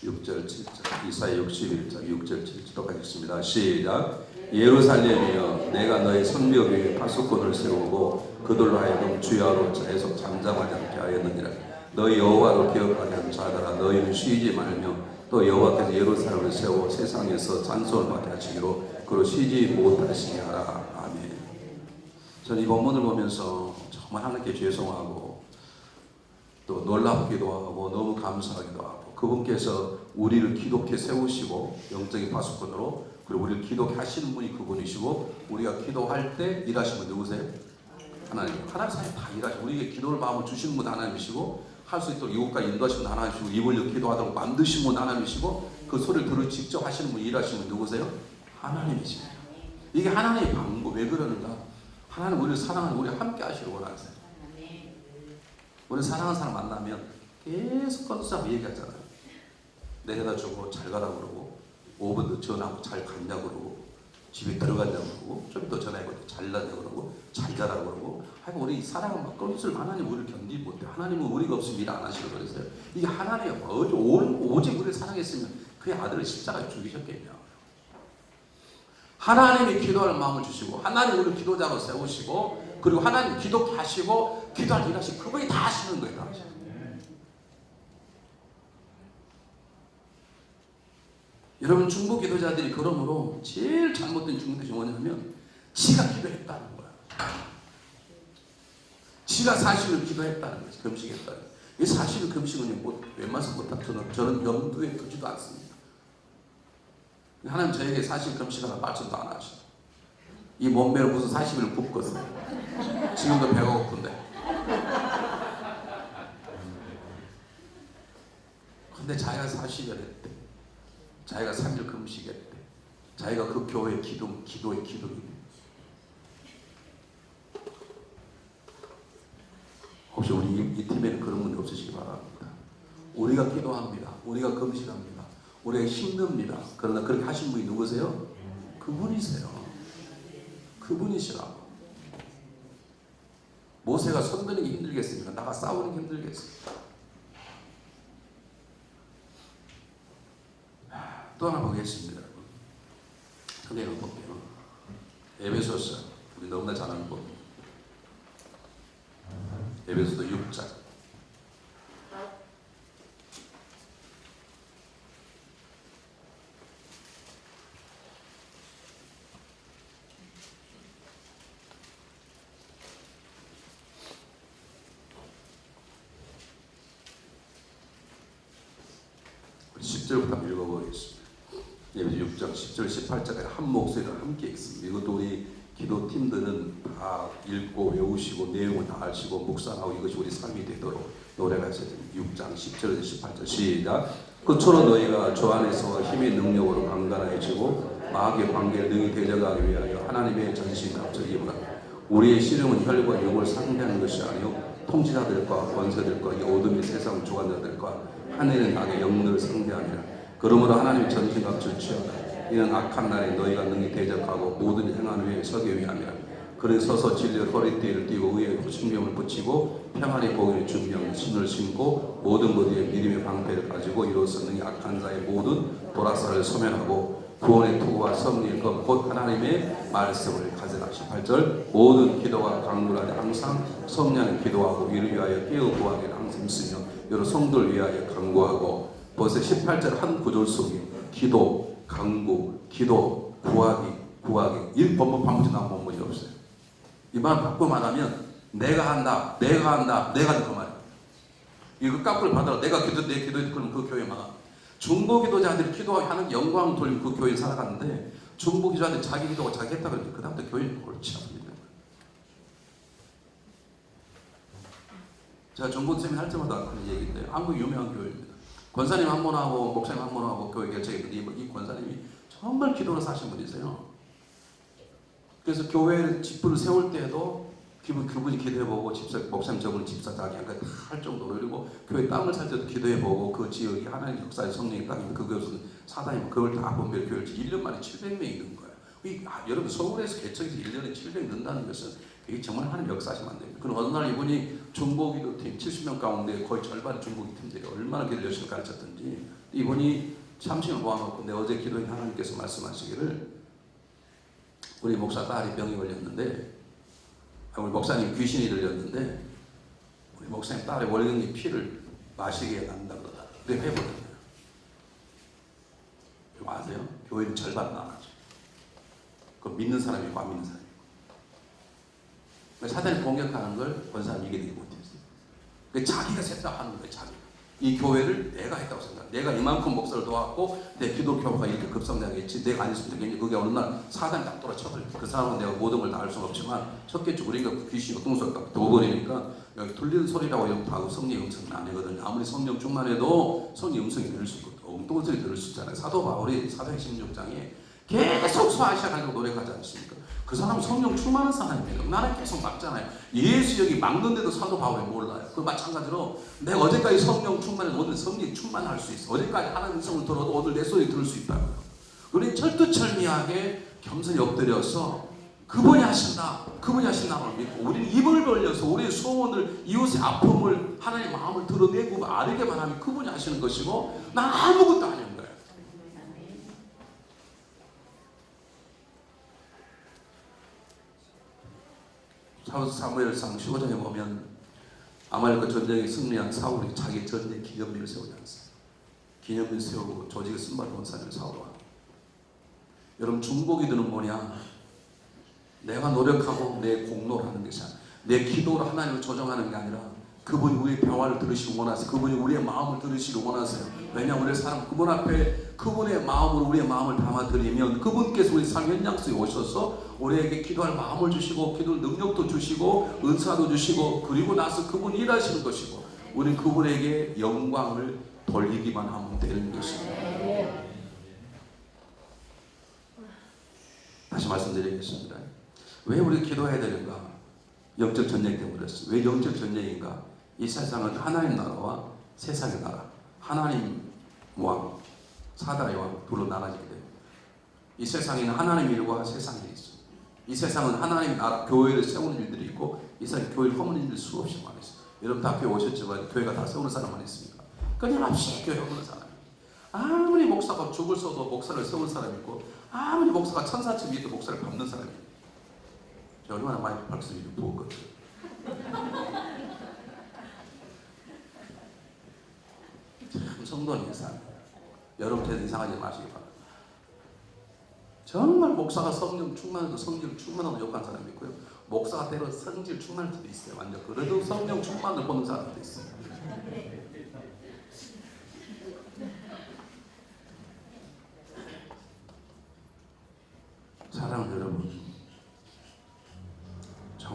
6절 7절 이사야 61장 6절 7절 똑같습니다. 시작. 예루살렘이여 내가 너의 성벽 위에 파수꾼을 세우고 그들로 하여금 주야로 계속 잠잠하지 않게 하였느니라. 너희 여호와로 기억하지 않는 자들아 너희는 쉬지 말며 또 여호와께서 예루살렘을 세워 세상에서 찬송을 받게 하시기로 그로 쉬지 못하시게 하라. 아멘. 저는 이 본문을 보면서 정말 하나님께 죄송하고 또 놀랍기도 하고 너무 감사하기도 하고 그분께서 우리를 기독해 세우시고 영적인 파수꾼으로 그리고 우리를 기독해 하시는 분이 그분이시고 우리가 기도할 때 일하시는 분 누구세요? 하나님. 하나님 사람이 다 일하시고 우리에게 기도를 마음을 주시는 분 하나님이시고 할 수 있도록 이곳까지 인도하시는 분 하나님이시고 입을 기도하도록 만드신 분 하나님이시고 그 소리를 들어 직접 하시는 분 일하시는 분 누구세요? 하나님이십니다. 이게 하나님의 방법. 왜 그러는가? 하나님 우리를 사랑하는 우리 함께 하시려고 원하세요. 우리 사랑하는 사람 만나면 계속 꺼져서 얘기하잖아요. 내려다 주고 잘 가라고 그러고 5분 더 전화하고 잘 갔냐고 그러고 집에 들어갔냐고 그러고 좀 더 전화해보고 잘 났냐고 그러고 잘 자라고 그러고 하여간 우리 사랑은 막 꺼져서 하나님 우리를 견디지 못해. 하나님은 우리가 없으면 일 안 하시려고 그랬어요. 이게 하나님의 오직 우리를 사랑했으면 그의 아들을 십자가에 죽이셨겠냐. 하나님이 기도할 마음을 주시고 하나님 우리를 기도자로 세우시고 그리고 하나님 기도케 하시고 기도할 일 하시고 그분이 다 하시는 거예요. 다 하시는 거예요. 여러분 중보 기도자들이 그러므로 제일 잘못된 중보들이 뭐냐면 지가 기도했다는 거야. 지가 사실을 기도했다는 거지. 금식했다는 거야. 이 사실을 금식은 웬만해서 못하면 저는 염두에 두지도 않습니다. 하나님 저에게 사실 금식하라 말씀도 안 하셔. 이 몸매를 무슨 40일 굽거든요. 지금도 배가 고픈데. 근데 자기가 40일 했대. 자기가 3일 금식했대. 자기가 그 교회 기도의 기둥이네. 혹시 우리 이 팀에는 그런 분이 없으시기 바랍니다. 우리가 기도합니다. 우리가 금식합니다. 우리가 힘듭니다. 그러나 그렇게 하신 분이 누구세요? 그분이세요. 그분이시라고. 모세가 손 드는 게 힘들겠습니까? 나가 싸우는 게 힘들겠습니까? 또 하나 보겠습니다. 그대로 볼게요. 에베소서 우리 너무나 잘 아는 법. 에베소서 6장. 우리 10절부터 한번 읽어보겠습니다. 예배지 6장 10절 18절까지 한 목소리로 함께 읽습니다. 이것도 우리 기도팀들은 다 읽고 외우시고 내용을 다 아시고 묵상하고 이것이 우리 삶이 되도록 노래가 있어야 됩니다. 6장 10절에서 18절 시작. 끝으로 너희가 주 안에서 힘의 능력으로 강건해지고 마귀의 관계를 능히 대적하기 위하여 하나님의 전신 앞서 입으라. 우리의 씨름은 혈과 육을 상대하는 것이 아니요 통치자들과 권세들과 이 어둠의 세상 주관자들과 하늘의 악의 영들을 상대하니라. 그러므로 하나님의 전신갑주를 취하라. 이는 악한 날에 너희가 능히 대적하고 모든 행한 위에 서기 위함이라. 그를 서서 진리의 허리띠를 띠고 의의 신명을 붙이고 평안의 복을 준비하는 신을 신고 모든 것 위에 믿음의 방패를 가지고 이로써 능히 악한 자의 모든 도락사를 소멸하고 구원의 투구와 섭리의 검 곧 하나님의 말씀을 가져라. 18절 모든 기도가 간구하되 항상 성령의 기도하고 이를 위하여 깨어 구하기를 항상 쓰며 여러 성도를 위하여 간구하고. 벌써 18절 한 구절 속에 기도, 간구, 기도, 구하기 이 반복이 나온 본문이 없어요. 이 말 바꿔 말하면 내가 한다 그 말이에요. 이거 깎을 받아라. 내가 내 기도해 그러면 그 교회 망합니다. 중보 기도자들이 기도하는 영광을 돌리고 그 교회에 살아갔는데 중보 기도자들이 자기 기도가 자기 했다 그러니까 그 다음부터 교회는 골치 아픕니다. 제가 중보쌤이 할 때마다 그런 얘기인데 한국 유명한 교회입니다. 권사님 한 분하고 목사님 한 분하고 교회 개척했는데 이 권사님이 정말 기도를 사신 분이세요. 그래서 교회 집부를 세울 때도 그분이 기도해보고 목사님 저분은 집사 자기 할 정도로 그리고 교회 땅을 살 때도 기도해보고 그 지역이 하나님의 역사의 성령의 땅이면 그것은 사단이 그걸 다 분별 교회를 1년 만에 700명이 는 거예요. 여러분 서울에서 개척해서 1년에 700 는다는 것은 이게 정말 하나님 역사하시면 안 됩니다. 그럼 어느 날 이분이 중보기도팀 70명 가운데 거의 절반이 중보기팀들이 얼마나 기도를 열심히 가르쳤던지 이분이 참신을 모아놓고 내 어제 기도에 하나님께서 말씀하시기를 우리 목사 딸이 병이 걸렸는데 우리 목사님 귀신이 들렸는데 우리 목사님 딸의 월경이 피를 마시게 한다고 그러다. 그래 해버렸어요. 이거 아세요? 교회는 절반 나가죠. 그럼 믿는 사람이 있고 안 믿는 사람이 있고. 사단이 공격하는 걸 권사는 이겨내지 못했어요. 자기가 생각하는 거예요. 자기가. 이 교회를 내가 했다고 생각해. 내가 이만큼 목사를 도왔고 내 기도 교회가 이렇게 급성장했지 내가 안 했으면 되겠니. 그게 어느 날 사단이 딱 돌아쳐버려. 그 사람은 내가 모든 걸 다 알 수는 없지만 쳤겠죠. 우리가 귀신이 어떤 소리 딱 둬버리니까 여기 들리는 소리라고 하고 성령의 음성은 아니거든요. 아무리 성령 충만해도 성령의 음성이 들을 수 있고 엉뚱한 소리 들을 수 있잖아요. 사도 바울이 사도행 16장에 계속 수아시아가지고 노력하지 않습니까? 그 사람은 성령 충만한 사람입니다. 나는 계속 막잖아요. 예수 여기 막는데도 사도 바울이 몰라요. 그 마찬가지로 내가 어제까지 성령 충만해서 오늘 성령 충만할 수 있어. 어제까지 하나님의 음성을 들어도 오늘 내 소리 들을 수 있다고요. 우리는 철두철미하게 겸손히 엎드려서 그분이 하신다. 그분이 하신다고 믿고 우리는 입을 벌려서 우리의 소원을 이웃의 아픔을 하나님의 마음을 드러내고 아르게만 하면 그분이 하시는 것이고 난 아무것도 아닌 거예요. 사무엘상 15장에 보면 아말렉과 전쟁에 승리한 사울이 자기 전쟁 기념비를 세우지 않습니다. 기념비를 세우고 조직을 쓴바를 사람을 사울로 하고. 여러분 중보기도는 뭐냐? 내가 노력하고 내 공로를 하는 것이 아니라 내 기도로 하나님을 조정하는 게 아니라 그분이 우리의 평화를 들으시기 원하세요. 그분이 우리의 마음을 들으시기 원하세요. 왜냐하면 우리의 사람 그분 앞에 그분의 마음으로 우리의 마음을 담아드리면 그분께서 우리 삶 현장 속에 오셔서 우리에게 기도할 마음을 주시고 기도할 능력도 주시고 은사도 주시고 그리고 나서 그분이 일하시는 것이고 우리는 그분에게 영광을 돌리기만 하면 되는 것입니다. 다시 말씀드리겠습니다. 왜 우리가 기도해야 되는가? 영적 전쟁 때문에 그랬어요. 왜 영적 전쟁인가? 이 세상은 하나님 나라와 세상의 나라, 하나님 왕, 사단의 왕 둘로 나눠지게 됩니다. 이 세상에는 하나님 일과 세상이 있어요. 이 세상은 하나님 나라, 교회를 세우는 일들이 있고 이 세상에 교회를 허무는 일들이 수없이 많이 있어요. 여러분 다 교회 오셨지만 교회가 다 세우는 사람만 있습니까? 끊임없이 교회 오는 사람이 아무리 목사가 죽을 써도 목사를 세운 사람이 있고 아무리 목사가 천사쯤 위에도 목사를 밟는 사람이 있고 제가 얼마나 많이 박수 위로 부었거든요. 참 성도는 이상해요. 여러분께서 이상하지 마시기 바랍니다. 정말 목사가 성령 충만해도 성령 충만하고 욕한 사람이 있고요. 목사가 때로 성질 충만할 수도 있어요. 완전 그래도 성령 충만을 보는 사람도 있어요.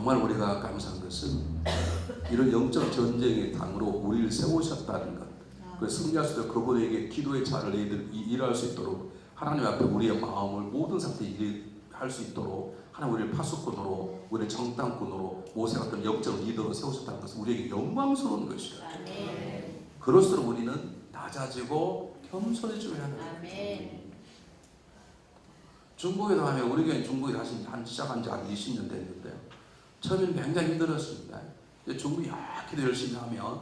정말 우리가 감사한 것은 이런 영적 전쟁의 당으로 우리를 세우셨다는 것. 그 승리할 수 있도록 그분에게 기도의 차를 일할 수 있도록 하나님 앞에 우리의 마음을 모든 상태에 일할 수 있도록 하나님 우리를 파수꾼으로 우리를 정당꾼으로 모세 같은 영적 리더로 세우셨다는 것은 우리에게 영광스러운 것이죠. 그럴수록 우리는 낮아지고 겸손해져야 합니다. 중국에 가면 우리 교회 중국에 다시 시작한 지 한 20년 됐는데요. 처음에는 굉장히 힘들었습니다. 중국이 기도 열심히 하면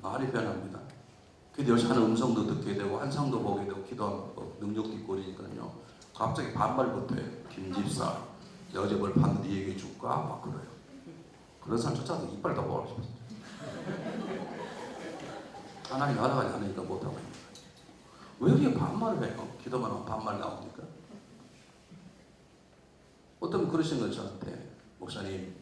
말이 변합니다. 기도 열심히 하는 음성도 듣게 되고 환상도 보게 되고 기도하는 능력도 있고 그러니까요. 갑자기 반말부터 해요. 김집사 어제 뭘 봤는데 얘기해 줄까? 막 그래요. 그런 사람 쫓아서 이빨 다 뽑아 싶었어요. 하나님 알아가지 않으니까 못하고 있는 거예요. 왜 이렇게 반말을 해요? 기도만 하면 반말 나옵니까? 어떤 분 그러신 거예요 저한테. 목사님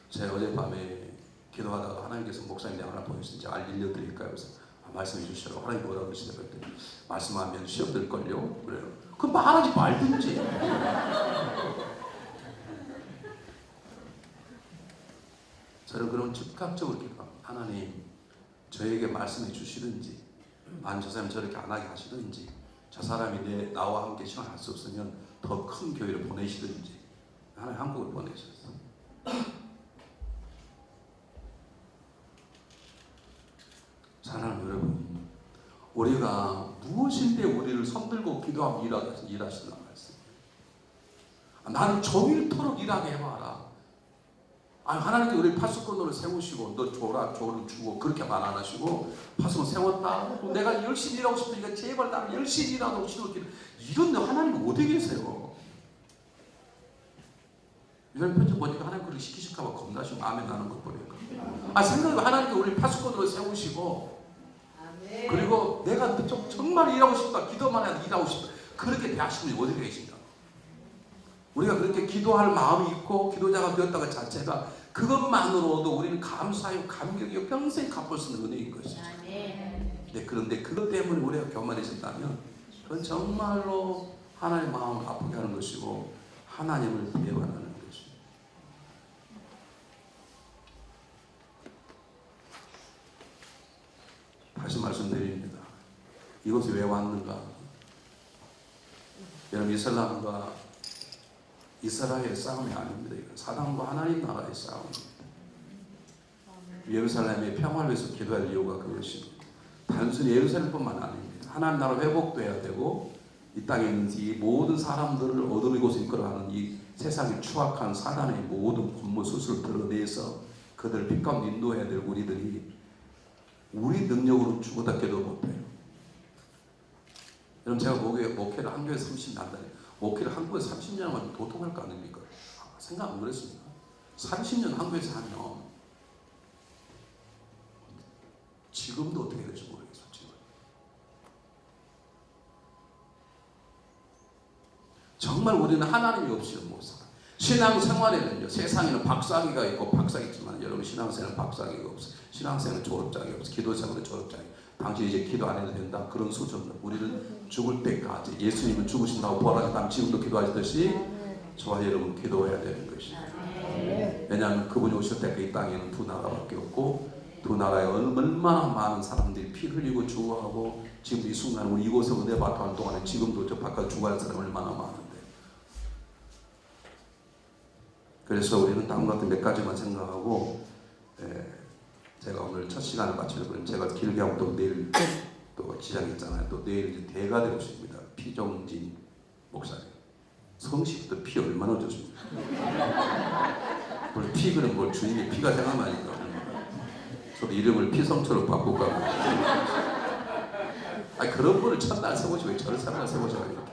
제가 어젯밤에 기도하다가 하나님께서 목사님 내가 하나 보여주신 제가 알려드릴까요? 그래서 말씀해 주시라고 하나님 뭐라고 그러시냐고 했더니 말씀하면 시험 들걸요? 그래요. 그럼 말하지 말든지. 저는 그럼 즉각적으로 기도합니다. 하나님 저에게 말씀해 주시든지 아니면 저 사람이 저렇게 안 하게 하시든지 저 사람이 나와 함께 시간할 수 없으면 더 큰 교회를 보내시든지 하나님 한국을 보내셨어요. 사랑하는 여러분, 우리가 무엇인데 우리를 손들고 기도하며 일하신다고 말씀. 나는 종일토록 일하게 해봐라. 하나님께 우리 파수꾼으로 세우시고 너 줘라 줘를 주고 그렇게만 안 하시고 파수꾼 세웠다. 내가 열심히 일하고 싶으니까 제발 나를 열심히 일하도록 시도해. 이런 하나님 어디 계세요? 이런 편지 보니까 하나님 그렇게 시키실까 봐 겁나시고 마음에 나는 것 보니까. 생각해 하나님께 우리 파수꾼으로 세우시고 그리고 내가 정말 일하고 싶다. 기도만 해도 일하고 싶다. 그렇게 대하시는 분이 어디 계신가? 우리가 그렇게 기도할 마음이 있고 기도자가 되었다가 자체가 그것만으로도 우리는 감사하고 감격이고 평생 갚을 수 있는 은혜인 것이죠. 네, 그런데 그것 때문에 우리가 교만해진다면 그건 정말로 하나님의 마음을 아프게 하는 것이고 하나님을 배반하는 것이죠. 다시 말씀드립니다. 이곳에 왜 왔는가? 여러분 이슬람과 이스라엘의 싸움이 아닙니다. 이건 사단과 하나님 나라의 싸움입니다. 예루살렘의 평화를 위해서 기도할 이유가 그것입니다. 단순히 예루살렘뿐만 아닙니다. 하나님 나라 회복돼야 되고 이 땅에 있는 이 모든 사람들을 어둠의 곳에 이끌어가는 이 세상의 추악한 사단의 모든 분노 수술을 드러내서 그들을 빛 가운데 인도해야 될 우리들이 우리 능력으로 죽어답게도 못해요. 여러분 제가 목회를 한교회 30년 한다니 목회를 한국에 30년 하면 도통할 거 아닙니까? 생각 안 그랬습니까? 30년 한국에서 하면 지금도 어떻게 될지 모르겠어요. 지금. 정말 우리는 하나님이 없이는 못 살아요. 신앙생활에는요. 세상에는 박사학위가 있고 박사있지만 여러분 신앙생활은 박사학위가 없어요. 신앙생활은 졸업장이 없어요. 기도생활은 졸업장이. 당신 이제 기도 안 해도 된다. 그런 수준으로 우리는 죽을 때까지 예수님은 죽으신다고 부활하셨다면 지금도 기도하시듯이 저와 여러분 기도해야 되는 것이죠. 왜냐하면 그분이 오실 때까지 이 땅에는 두 나라밖에 없고 두 나라에 얼마나 많은 사람들이 피 흘리고 죽어가고 지금 이 순간 우리 이곳에 은혜 받고 하는 동안에 지금도 저 바깥 죽어가는 사람이 얼마나 많은데 그래서 우리는 다음 같은 몇 가지만 생각하고 제가 오늘 첫 시간을 마치려고 제가 길게 하면 또 내일 또 지장이 있잖아요. 또 내일 대가 되고 싶습니다. 피종진 목사님. 성식도 피 얼마나 좋습니까? 뭘 피 그럼 뭘 주인의 피가 생각나니까 저도 이름을 피성처럼 바꿀까 그런 분을 첫날 세우시고 왜 저를 첫날 세우셔야 이렇게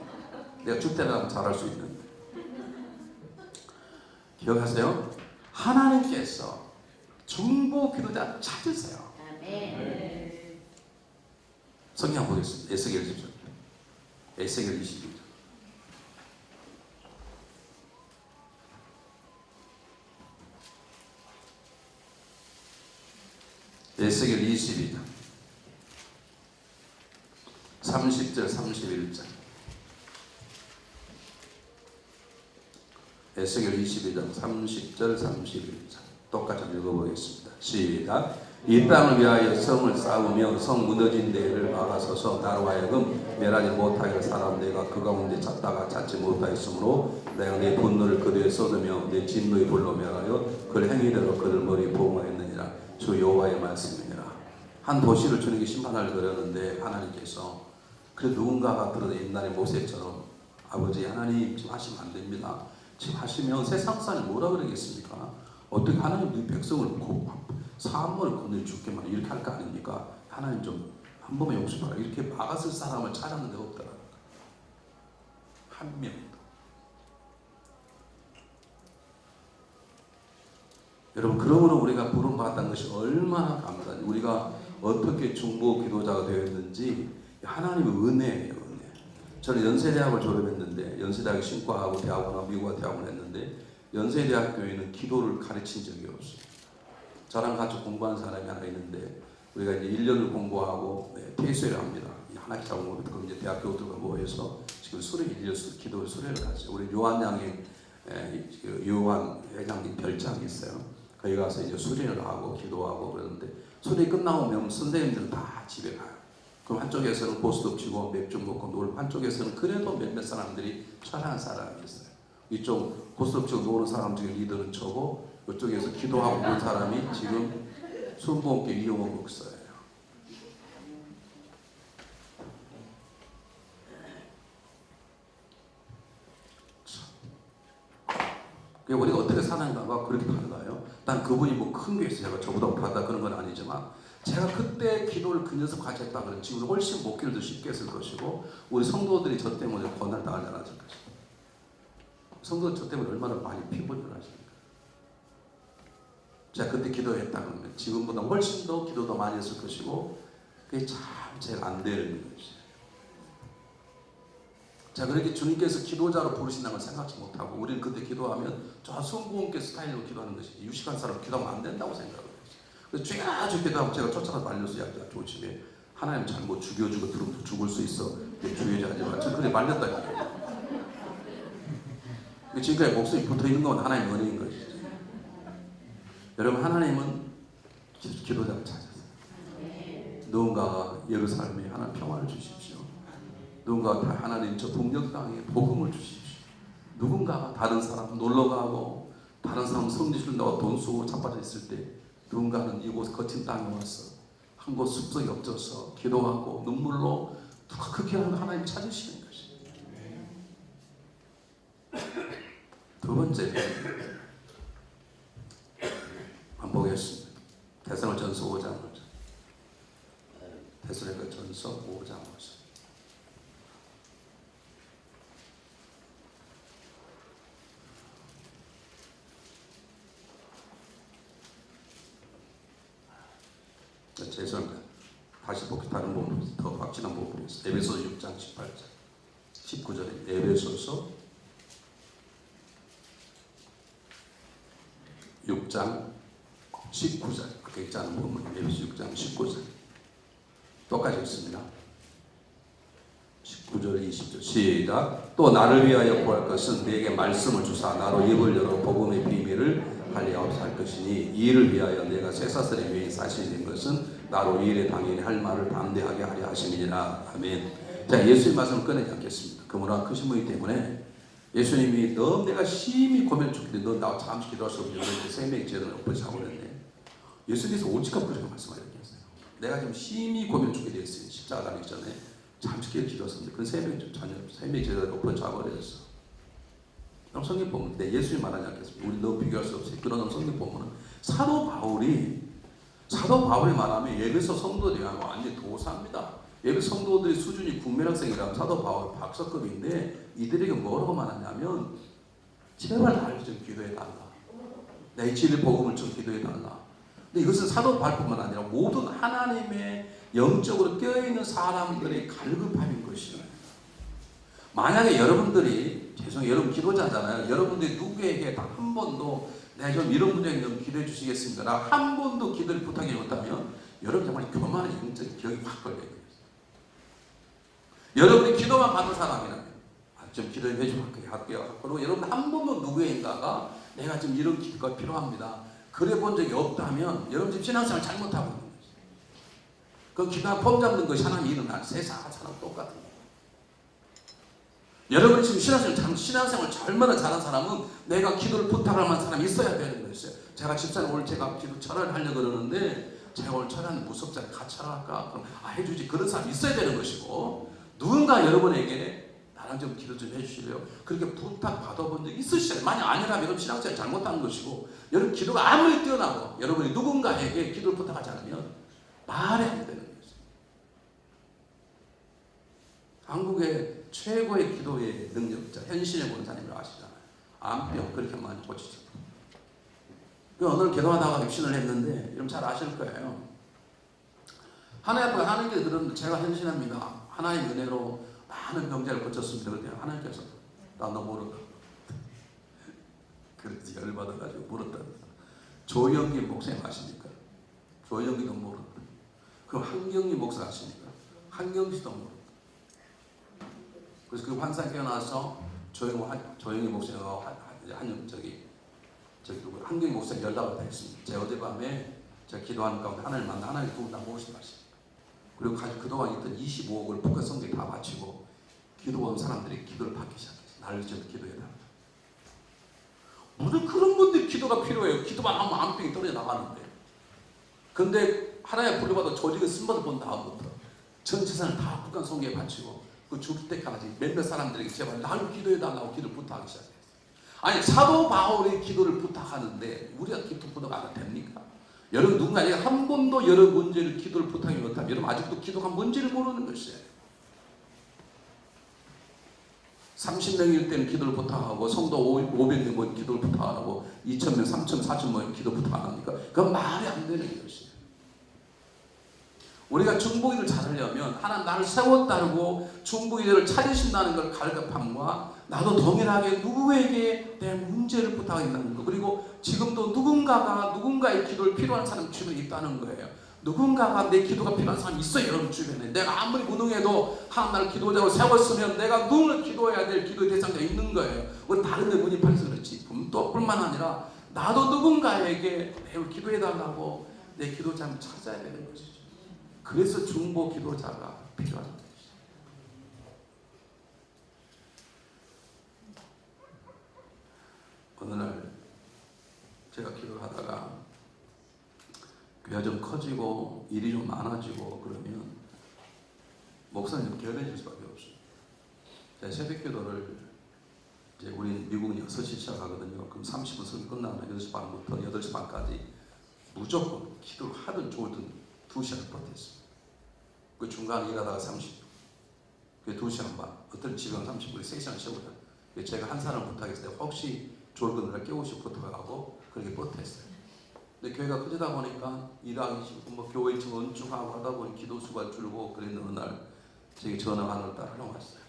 내가 주택을 잘할 수 있는데 기억하세요? 하나님께서 중보 기도자 찾으세요. 성경 보겠습니다. 에스겔 10장. 에스겔 22장. 에스겔 22장 30절 31절 에스겔 22장 30절 31절 똑같이 읽어보겠습니다. 시작. 이 땅을 위하여 성을 쌓으며 성 무너진 데를 막아서서 나로 하여금 멸하지 못하게 할 사람 내가 그 가운데 찾다가 찾지 못하였으므로 내가 내 분노를 그들에 쏟으며 내 진노의 불로 멸하여 그 행위대로 그들 머리에 보응하였느니라. 주 여호와의 말씀이니라. 한 도시를 주님께 심판을 그렸는데 하나님께서 그 누군가가 들어도 옛날에 모세처럼 아버지 하나님 지금 하시면 안 됩니다. 지금 하시면 세상 사람이 뭐라 그러겠습니까? 어떻게 하나님 우리 백성을 사함을 건너 죽게만 이렇게 할 거 아닙니까? 하나님 좀 한 번만 용서하라. 이렇게 막았을 사람을 찾았는데 없더라. 한 명도. 여러분 그러므로 우리가 부름받았다는 것이 얼마나 감사한지 우리가 어떻게 중보 기도자가 되었는지 하나님의 은혜예요. 은혜. 저는 연세대학을 졸업했는데 연세대학에 신과하고 대학원하고 미국과 대학원을 했는데 연세대학교에는 기도를 가르친 적이 없어요. 저랑 같이 공부하는 사람이 하나 있는데 우리가 이제 1년을 공부하고 퇴소를 합니다. 하나씩 잡은 그럼 이제 대학교들과 모여서 지금 수련 1년 기도 수련을 갔어요. 우리 요한양의 요한 회장님 별장이 있어요. 거기 가서 이제 수련을 하고 기도하고 그러는데 수련이 끝나고 선생님들은 다 집에 가요. 그럼 한쪽에서는 고스톱 치고 맥주 먹고 놀고 한쪽에서는 그래도 몇몇 사람들이 철학한 사람이 있어요. 이쪽 고스톱 치고 노는 사람 중에 리더는 저고 이쪽에서 기도하고 있는 사람이 지금 순복음교회 이용원 목사예요. 우리가 어떻게 사는가가 그렇게 달라요. 난 그분이 뭐 큰 교회에서 제가 저보다 못하다 그런 건 아니지만 제가 그때 기도를 그 녀석 같이 했다 그러면 지금 훨씬 목기를 더 쉽게 했을 것이고 우리 성도들이 저 때문에 고난을 당하지 않았을 것이고 성도들 저 때문에 얼마나 많이 피곤을 하십니까? 제가 그때 기도했다 그러면 지금보다 훨씬 더 기도도 많이 했을 것이고 그게 참 제가 안 되는 것이에요. 자, 그렇게 주님께서 기도자로 부르신다는 걸 생각지 못하고 우리는 그때 기도하면 저 순복음교 스타일로 기도하는 것이지 유식한 사람 기도하면 안 된다고 생각을 해요. 그래서 주야주 기도하고 제가 쫓아가서 말려서 야 조심해. 하나님 잘못 죽여주고 들으면 죽을 수 있어. 주의하지 마. 저 그래 말렸다 이거예요. 지금까지 목숨이 붙어있는 건 하나님의 은혜인 것이죠. 여러분 하나님은 기도자를 찾았어요. 누군가가 예루살렘에 하나님 평화를 주십시오. 누군가가 하나님 저 북녘 땅에 복음을 주십시오. 누군가가 다른 사람 놀러가고 다른 사람 성지 준다고 돈 쓰고 자빠져 있을 때 누군가는 이곳 거친 땅에 와서 한 곳 숲속에 엎져서 기도하고 눈물로 그렇게 하나님 찾으시는 것이에요. 두 번째 한번 보겠습니다. 데살로니가전서 5장 5절. 데살로니가전서 5장 5절. 죄송합니다. 다시 보기 다른 부분 더 확실한 부분이 있어요. 에베소서 6장 18절 19절에 에베소서 6장 19절 그렇게 있지 않은 부분 에베소 6장 19절 똑같이 있습니다. 19절 20절 시작. 또 나를 위하여 구할 것은 내게 말씀을 주사 나로 입을 열어 복음의 비밀을 하리하옵소서 할 것이니 이 일을 위하여 내가 쇠사슬에 매인 사신이 된 것은 나로 이 일에 당연히 할 말을 담대하게 하려 하심이니라. 아멘. 자, 예수의 말씀을 꺼내지 않겠습니다. 그러나 크신 분이기 때문에 예수님이 너 내가 심히 고민 중인데 너 나 잠시 기도할 수 없냐 생명의 제도를 엎어지 자고랬네. 예수님께서 오직하고 그렇게 말씀하셨어요. 내가 지금 심히 고민 중에 되었어요. 십자가 다니기 전에 잠시 기도했었는데 그 생명의 제도를 엎어지 자고랬어. 성경 보면 예수님 말하지 않겠습니까? 우리 너 비교할 수 없어요. 그러나 성경 보면 사도 바울이 말하면 예배소 성도들이 완전히 도사입니다. 예배 성도들의 수준이 국민학생이라면 사도 바울 박사급인데 이들에게 뭐라고 말하냐면 제발 나를 좀 기도해달라. 내 진리 복음을 좀 기도해달라. 근데 이것은 사도 바울뿐만 아니라 모든 하나님의 영적으로 깨어있는 사람들의 갈급함인 것이에요. 만약에 여러분들이 여러분 기도자잖아요. 여러분들이 누구에게 단 한 번도 내가 좀 이런 문제에 좀 기도해 주시겠습니다. 나 한 번도 기도를 부탁해 줬다면 여러분 정말 교만한 영적인 기억이 확 걸려요. 여러분이 기도만 받는 사람이라면 좀 기도해 주면 할게요. 그리고 여러분 한 번도 누구인가가 내가 지금 이런 기도가 필요합니다. 그래 본 적이 없다면 여러분 지금 신앙생활 잘못하고 있는 거죠. 그 기도가 폼 잡는 것이 하나님이 일어날 세상 사람 똑같은 거예요. 여러분이 지금 신앙생활 얼마나 잘한 사람은 내가 기도를 부탁할 만한 사람이 있어야 되는 거였어요. 제가 집사님 오늘 제가 기도 철회를 하려고 그러는데 제가 오늘 철회하는 무섭잖아요. 같이 철회할까? 그럼 해주지. 그런 사람이 있어야 되는 것이고 누군가 여러분에게 나랑 좀 기도 좀 해주실래요? 그렇게 부탁 받아본 적이 있으시잖아요. 만약 아니라면 여러분 신앙생활 잘못한 것이고 여러분 기도가 아무리 뛰어나고 여러분이 누군가에게 기도를 부탁하지 않으면 말이 안 되는 거예요. 한국의 최고의 기도의 능력자 현신의 권사님을 아시잖아요. 암병 그렇게 많이 고치셨고 오늘 기도하다가 입신을 했는데 여러분 잘 아실 거예요. 하나님 앞에 하나님께 들었는데 제가 현신합니다. 하나님의 은혜로 많은 병자를 고쳤습니다. 그때 하나님께서 나 너 모른다. 그래서 열받아가지고 물었다. 조영기 목사님 아십니까? 조영기도 모른다. 그럼 한경희 목사 아십니까? 한경씨도 모른다. 그래서 그 환상 깨어나서 조영희 목사님하고 한경희 목사님 연락을 다 했습니다. 제가 어젯밤에 제가 기도하는 가운데 하나님 만나 하나님 두분 다 모시고 하십니다. 그리고 그동안 있던 25억을 북한 성교에 다 바치고 기도 온 사람들이 기도를 받기 시작했어요. 나를 좀 기도해달라. 무슨 그런 분들이 기도가 필요해요. 기도만 하면 암병이 떨어져 나가는데. 근데 하나님 불러받아 조직을 쓴받을 본 다음부터 전 재산을 다 북한 성교에 바치고 그 죽을 때까지 몇몇 사람들에게 제발 나를 기도해달라고 기도를 부탁하기 시작했어요. 아니 사도 바울의 기도를 부탁하는데 우리가 기도 부탁 안 해도 됩니까? 여러분 누군가에게 한 번도 여러 문제를 기도를 부탁하지 못하면 여러분 아직도 기도가 뭔지를 모르는 것이에요. 30명일 때는 기도를 부탁하고 성도 500명 기도를 부탁하고 2,000명, 3,000, 4,000명 기도 부탁 안 합니까? 그건 말이 안 되는 것이에요. 우리가 중보기를 찾으려면 하나님 나를 세웠다고 중보기를 찾으신다는 걸 갈급함과 나도 동일하게 누구에게 내 문제를 부탁한다는 거 그리고 지금도 누군가의 기도를 필요한 사람 주변에 있다는 거예요. 누군가가 내 기도가 필요한 사람이 있어요. 여러분 주변에. 내가 아무리 무능해도 하나님 나를 기도자로 세웠으면 내가 누군가 기도해야 될 기도의 대상자가 있는 거예요. 우리 다른 데 문이 팔려서 그렇지. 또 뿐만 아니라 나도 누군가에게 매우 기도해달라고 내 기도자를 찾아야 되는 것이죠. 그래서 중보 기도자가 필요한 것이죠. 어느 날 제가 기도를 하다가 교회가 좀 커지고 일이 좀 많아지고 그러면 목사님 결례질 수밖에 없어요. 제가 새벽 기도를 이제 우리 미국은 6시 시작하거든요. 그럼 30분 설교 끝나면 8시 반부터 8시 반까지 무조건 기도를 하든 좋든 2시간 버텼어요. 그 중간에 일하다가 30분, 그 2시간 반, 어떤 지금 30분에 3시간 쉬거든. 제가 한 사람 부탁했을 때 혹시 졸고 날 깨우시고 부탁하고 그렇게 버텼어요. 근데 교회가 커지다 보니까 일하기 싫고 뭐 교회 좀 언중하고 하다 보니 기도수가 줄고 그랬는데 어느 날 제게 전화가 하늘 따라 왔어요.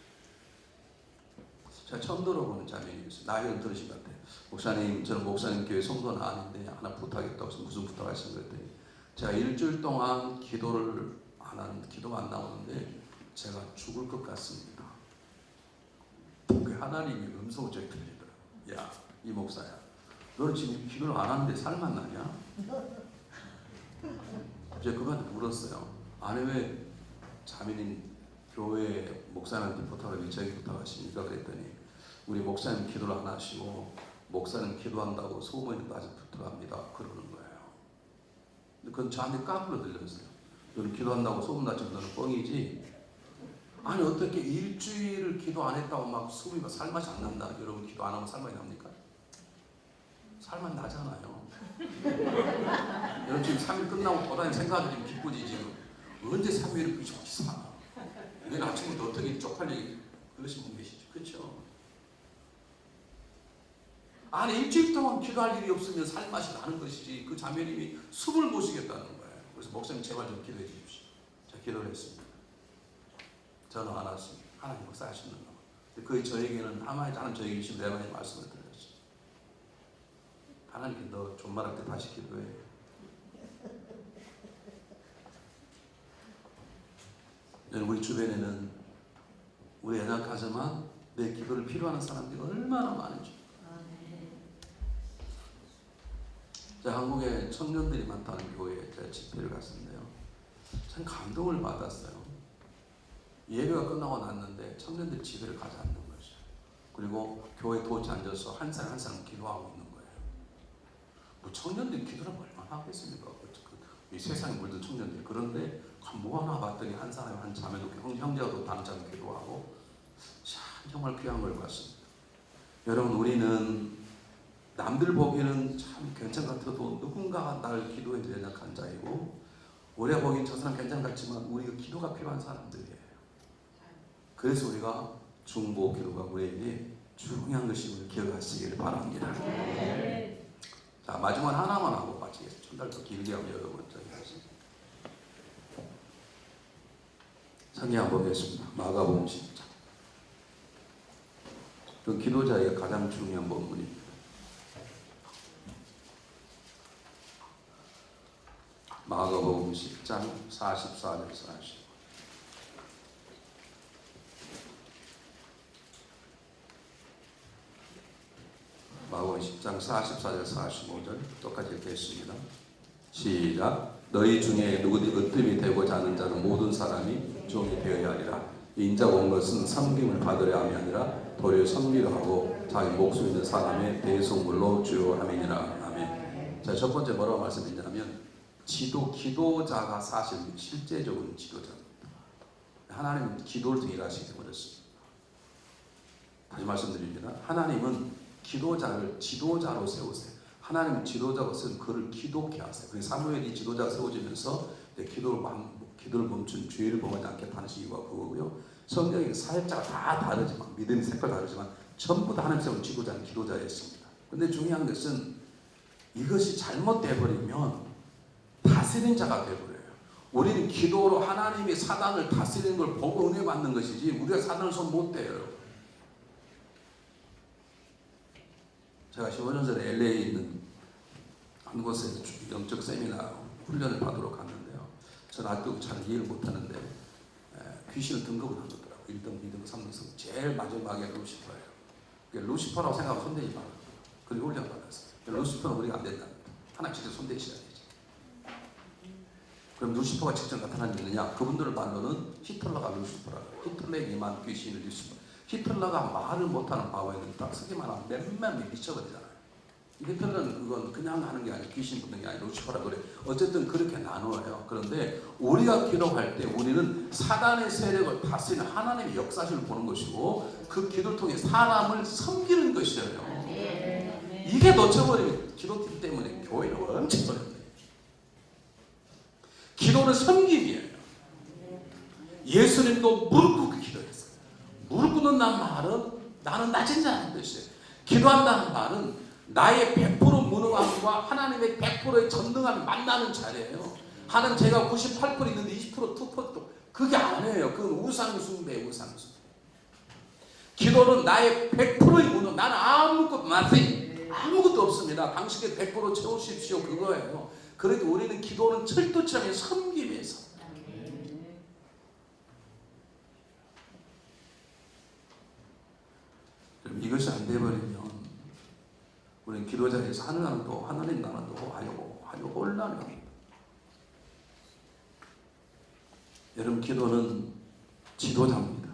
제가 처음 들어보는 자매님이었어요. 나이는 들으신 것 같아요. 목사님, 저는 목사님 교회 성도는 아닌데 하나 부탁했다고 해서 무슨 부탁하신 거 했더니 제가 일주일 동안 기도가 안 나오는데 제가 죽을 것 같습니다. 그 하나님이 음성을 저에게 들리더라고요. 야, 이 목사야. 너는 지금 기도를 안 하는데 살만 나냐? 제가 그분한테 물었어요. 아니 왜 자매님 교회 목사님한테 부탁을 저에게 부탁하십니까? 그랬더니 우리 목사님 기도를 안 하시고 목사님 기도한다고 소문이 빠져 부탁합니다. 그러는 거예요. 근데 그건 저한테 까불어 들렸어요. 너는 기도한다고 소문나지만 너는 뻥이지? 아니 어떻게 일주일을 기도 안 했다고 막 숨이 살맛이 안 난다. 여러분 기도 안 하면 살맛이 납니까? 살맛 나잖아요. 여러분 지금 3일 끝나고 돌아다니는 생각하면 기쁘지 지금. 언제 3일을 그렇게 사? 내일 아침부터 어떻게 쪽팔리게 그러신 분 계시죠? 그렇죠? 아니 일주일 동안 기도할 일이 없으면 살맛이 나는 것이지 그 자매님이 숨을 못 쉬겠다는 거예요. 그래서 목사님 제발 좀 기도해 주십시오. 제가 기도를 했습니다. 저는 안 왔습니다. 하나님 역사 하시는 거. 그 저에게는 하나님 저에게 주신 내만의 말씀을 드렸어요. 하나님께 너 존말할 때 다시 기도해. 우리 주변에는 우리 연약하지만 내 기도를 필요하는 사람들이 얼마나 많은지. 제가 한국에 청년들이 많다는 교회에 제가 집회를 갔었는데요. 참 감동을 받았어요. 예배가 끝나고 났는데 청년들이 집회를 가지 않는 것이죠. 그리고 교회 도치 앉아서 한 사람 한 사람 기도하고 있는 거예요. 뭐 청년들이 기도를 얼마나 하겠습니까? 이 세상에 물든 청년들이. 그런데 뭐 하나 봤더니 한 사람이 한 자매도 형제가 또 다른 자매 기도하고 참 정말 귀한 걸 봤습니다. 여러분, 우리는 남들 보기에는 참 괜찮 같아도 누군가가 나를 기도에 연약한 자이고, 우리가 보기엔 저 사람 괜찮 같지만 우리가 기도가 필요한 사람들이에요. 그래서 우리가 중보 기도가 우리에게 중요한 것임을 기억하시길 바랍니다. 자, 마지막 하나만 하고 마치겠습니다. 좀 더 길게 하면 여러분 저기 하겠습니다. 성경 한번 보겠습니다. 마가복음 10장. 그 기도자의 가장 중요한 본문입니다. 마가복음 10장 44절 45. 마가복음 10장 44절 45절 똑같이 읽겠습니다. 시작. 너희 중에 누구든지 으뜸이 되고자 하는 자는 모든 사람이 종이 되어야 하리라. 인자가 온 것은 섬김을 받으려 함이 아니라 도리어 섬기려 하고 자기 목숨 있는 사람의 대속물로 주요 함이니라. 아멘. 자, 첫 번째 뭐라고 말씀드리냐면 기도자가 사실 실제적인 지도자입니다. 하나님은 기도를 통해 일하시기 어렵습니다. 다시 말씀드립니다. 하나님은 기도자를 지도자로 세우세요. 하나님은 지도자가 세운 그를 기도케 하세요. 그래서 사무엘이 지도자가 세워지면서 기도를 멈춘 죄를 범하지 않겠다는 시기가 그거고요. 성경의 사역자가 다 다르지만, 믿음의 색깔 다르지만 전부 다 하나님 세운 지도자는 기도자였습니다. 그런데 중요한 것은 이것이 잘못되어 버리면 다스리는 자가 되어버려요. 우리는 기도로 하나님이 사단을 다스리는 걸 보고 은혜 받는 것이지 우리가 사단을 손 못 대요. 제가 15년 전에 LA에 있는 한 곳에 영적 세미나 훈련을 받으러 갔는데요. 저는 아직도 잘 이해를 못하는데 귀신을 등급을 나누더라고요. 1등, 2등, 3등, 제일 마지막에 루시퍼예요. 루시퍼라고 생각하면 손대지 말아요. 그리고 훈련 받았어요. 루시퍼는 우리가 안 된답니다. 하나님 직접 손대셔야 되죠. 그럼 루시퍼가 직접 나타나느냐? 그분들의 말로는 히틀러가 루시퍼라고 해요. 히틀러에게 임한 귀신을 루시퍼. 히틀러가 말을 못하는 바보에는 딱 쓰기만 하면 몇몇 미쳐버리잖아요. 히틀러는 그건 그냥 하는 게 아니라 귀신 붙는 게 아니라 루시퍼라고 그래. 어쨌든 그렇게 나누어요. 그런데 우리가 기도할 때 우리는 사단의 세력을 다스리는 하나님의 역사심을 보는 것이고 그 기도를 통해 사람을 섬기는 것이에요. 이게 놓쳐버리면 기도팀 때문에 교회를 엄청 버렸네. 기도는 섬김이에요. 예수님도 무릎 꿇고 기도했어요. 무릎 꿇는다는 말은 나는 낮은 자라는 뜻이에요. 기도한다는 말은 나의 100% 무능함과 하나님의 100%의 전능함이 만나는 자리예요. 하나님 제가 98% 있는데 20% 2% 그게 아니에요. 그건 우상숭배예요. 우상숭배. 기도는 나의 100%의 무능. 나는 아무것도 없습니다. 당신의 100% 채우십시오. 그거예요. 그래도 우리는 기도는 철도처럼 섬김에서 그럼 이것이 안 돼버리면 우리는 기도자에서 하나님 나라도 하려고 혼란합니다. 여러분, 기도는 지도자입니다.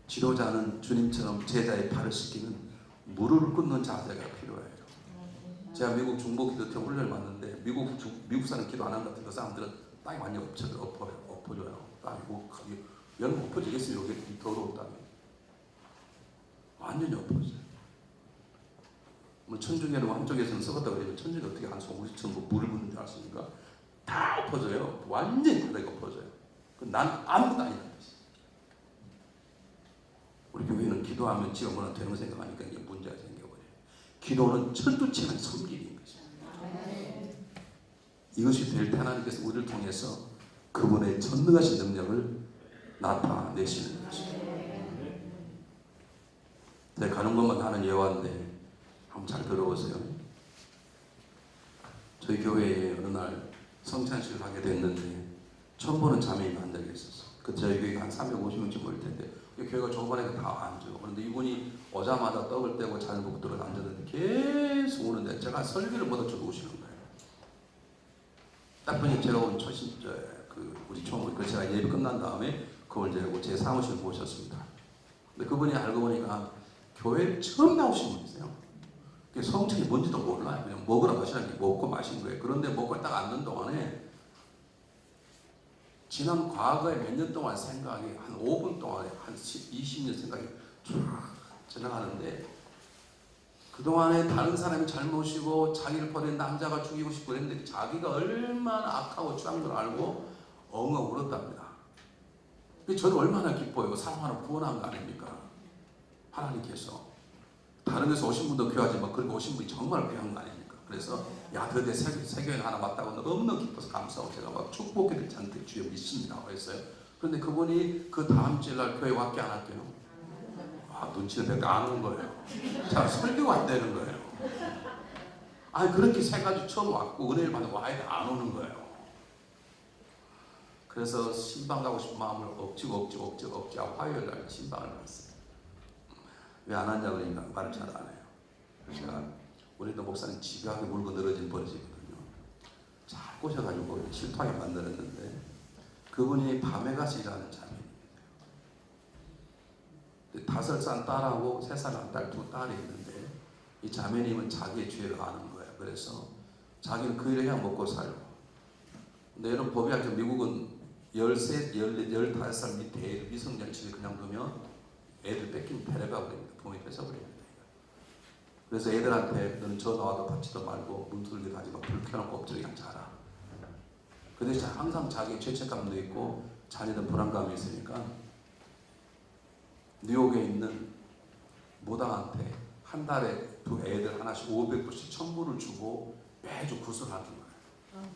지도자는 주님처럼 제자의 팔을 씻기는 무릎을 꿇는 자세가 필요해요. 제가 미국 중보기도팀 훈련을 받는데 미국 사람 기도 안 하는 것 같은 그 사람들은 땅이 완전 엎어져요. 땅이 여러분 엎어지겠어요? 여기 더러운 땅이 완전히 엎어져요. 뭐 천중에는 한쪽에서는 썩었다 그러면 천중에 어떻게 한 송우리처럼 물을 붓는 줄 아십니까? 다 엎어져요. 완전히 바닥이 엎어져요. 난 아무것도 아니라는 뜻이에요. 우리 교회는 기도하면 지가 뭐나 되는 거 생각하니까 이게 문제가 생겨버려요. 기도는 철두치는 섬김인 것입니다. 이것이 될 때 하나님께서 우리를 통해서 그분의 전능하신 능력을 나타내시는 것입니다. 내가 가는 것만 하는 예화인데 한번 잘 들어보세요. 저희 교회에 어느 날 성찬식을 하게 됐는데 처음 보는 자매님이 한 적이 있었어. 그 저희 교회가 한 350명쯤 모일 텐데 교회가 좁아니까 다 앉아요. 그런데 이분이 오자마자 떡을 떼고 잘 먹고 들어 앉았는데 계속 오는데 제가 설교를 못 하쳐 오시는 거예요. 딱 보니 제가 온 우리 총무, 제가 예배 끝난 다음에 그걸 이제 제 사무실 모셨습니다. 근데 그분이 알고 보니까 교회 처음 나오신 분이세요. 성책이 뭔지도 몰라요. 그냥 먹으라고 하시라는 게 먹고 마신 거예요. 그런데 먹고 딱 앉는 동안에 지난 과거에 몇 년 동안 생각이 한 5분 동안에 한 20년 생각이 쫙 지나가는데 그동안에 다른 사람이 잘못이고 자기를 버린 남자가 죽이고 싶고 그랬는데 자기가 얼마나 악하고 추한 걸 알고 엉엉 울었답니다. 저는 얼마나 기뻐요. 사람 하나 구원한 거 아닙니까? 하나님께서. 다른 데서 오신 분도 귀하지만 그렇게 오신 분이 정말 귀한 거 아닙니까? 그래서 야 드디어 세교인 하나 맞다고 너무너무 기뻐서 감사하고 제가 막 축복기를 잔뜩 주여 믿습니다 그랬어요. 그런데 그분이 그 다음 주일날 교회 왔게 안 할게요. 눈치는 내가 안 오는 거예요. 자, 설교가 안 되는 거예요. 그렇게 세 가지 처음 왔고 은혜를 받고 와야 안 오는 거예요. 그래서 신방 가고 싶은 마음을 억지고 화요일 날 신방을 갔어요. 왜 안 왔냐 그러니까 말을 잘 안 해요. 제가 우리도 목사님 집요하게 물고 늘어진 버릇이거든요. 잘 꼬셔가지고 실토하게 만들었는데 그분이 밤에 가서 일하는 자매입니다. 5살 딸하고 3살 딸 두 딸이 있는데 이 자매님은 자기의 죄를 아는 거예요. 그래서 자기는 그 일을 해야 먹고 살고. 근데 여러분 법이 알죠. 미국은 13, 14, 15살 밑에 애들 미성년치를 그냥 두면 애들 뺏기면 데려가고 됩니다. 부모님 뺏어버립니다. 그래서 애들한테 너는 전화 와도 받지도 말고 문 두들기도 하지 마. 불 켜놓고 엎드려 그냥 자라. 그 대신 항상 자기 죄책감도 있고 자녀는 불안감이 있으니까 뉴욕에 있는 모당한테 한 달에 두 애들 하나씩 500불씩 1000불을 주고 매주 구슬하는 거예요.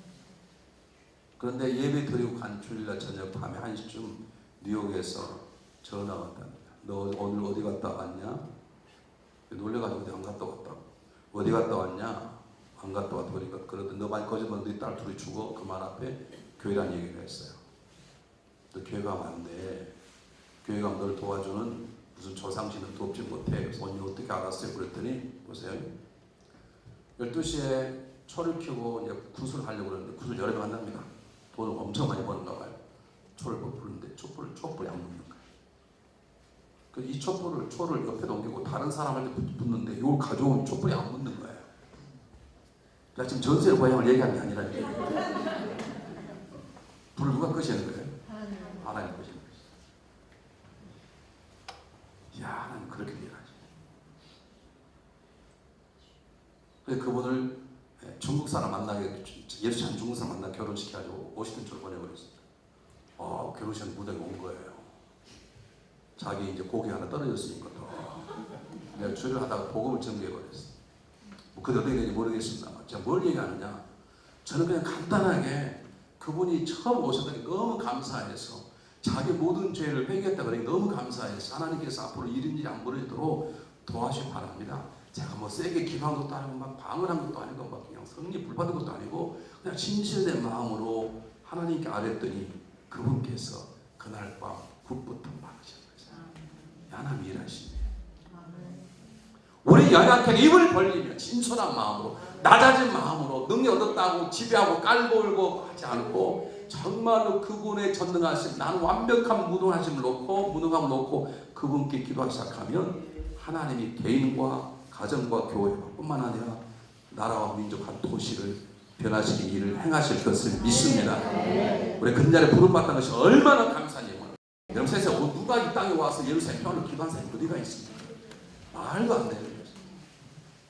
그런데 예배 드리고 간 주일날 저녁 밤에 1시쯤 뉴욕에서 전화가 왔답니다. 너 오늘 어디 갔다 왔냐? 놀래가지고 어디 안 갔다 왔다. 어디 갔다 왔냐? 안 갔다 왔다. 그러더니 너 많이 거짓말 너희 딸 둘이 죽어. 그 말 앞에 교회란 얘기를 했어요. 너 교회 가면 안 돼. 교회 가면 너를 도와주는 무슨 조상신은 돕지 못해. 그래서 언니 어떻게 알았어요? 그랬더니 보세요. 12시에 초를 켜고 이제 구슬 하려고 그러는데 구슬 여러 명 한답니다. 돈을 엄청 많이 버는가 봐요. 초를 부르는데 촛불이 안 붙는 거예요. 이 초를 옆에 넘기고 다른 사람한테 붙는데 이걸 가져오면 촛불이 안 붙는 거예요. 제가 지금 전세 고향을 얘기하는 게 아니라니까요. 불을 누가 끄시는 거예요? 하나님 끄시는 거예요. 이야, 하나님 그렇게 일하지. 그래서 그분을 중국 사람 만나게, 예수 참 중국 사람 만나 결혼시켜가지고 워싱턴 보내버렸습니다. 결혼식 무대에 온 거예요. 자기 이제 고기 하나 떨어졌으니까 내가 주를 하다가 복음을 전개해버렸어. 그게 어떻게 되는지 모르겠습니다만 제가 뭘 얘기하느냐, 저는 그냥 간단하게 그분이 처음 오셨더니 너무 감사해서 자기 모든 죄를 회개했다 그러니 너무 감사해서 하나님께서 앞으로 이런 일이 안 벌어지도록 도와주시기 바랍니다. 제가 뭐 세게 기도한 것도 아니고 막 방언한 것도 아니고 막 그냥 성령 불받은 것도 아니고 그냥 진실된 마음으로 하나님께 아뢰더니 그분께서 그날 밤 굿부터 막으셨어요. 하나님 일하시네. 우리 연약한 입을 벌리며 진솔한 마음으로 낮아진 마음으로 능력 얻었다고 지배하고 깔보고 하지 않고 정말로 그분의 전능하심, 나는 완벽한 무능함을 놓고 그분께 기도하기 시작하면 하나님이 개인과 가정과 교회뿐만 아니라 나라와 민족한 도시를 변화시키는 일을 행하실 것을 믿습니다. 우리 근자에 부름받는 것이 얼마나 감사한지. 여러분 세상에 누가 이 땅에 와서 예루살렘 평화를 기도한 사람이 어디가 있습니까? 말도 안 되는 거죠.